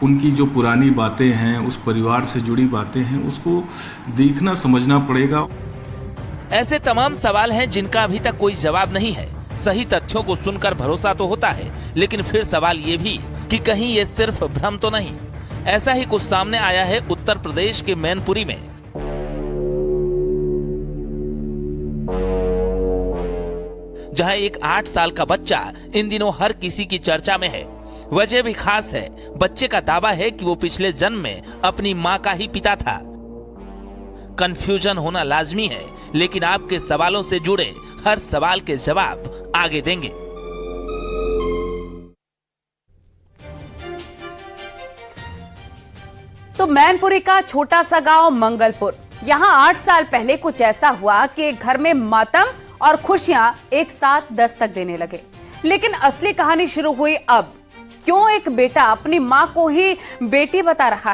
उनकी जो पुरानी बातें हैं, उस परिवार से जुड़ी बातें हैं, उसको देखना समझना पड़ेगा। ऐसे तमाम सवाल हैं जिनका अभी तक कोई जवाब नहीं है। सही तथ्यों को सुनकर भरोसा तो होता है, लेकिन फिर सवाल ये भी कि कहीं ये सिर्फ भ्रम तो नहीं। ऐसा ही कुछ सामने आया है उत्तर प्रदेश के मैनपुरी में। जहां एक 8 साल का बच्चा इन दिनों हर किसी की चर्चा में है। वजह भी खास है। बच्चे का दावा है कि वो पिछले जन्म में अपनी मां का ही पिता था। कंफ्यूजन होना लाजमी है, लेकिन आपके सवालों से जुड़े हर सवाल के जवाब आगे देंगे। तो मैनपुरी का छोटा सा गांव मंगलपुर, यहां 8 साल पहले कुछ ऐसा हुआ कि घर में मातम और खुशियां एक साथ दस्तक देने लगे। लेकिन असली कहानी शुरू हुई अब। क्यों एक बेटा अपनी मां को ही बेटी बता रहा है?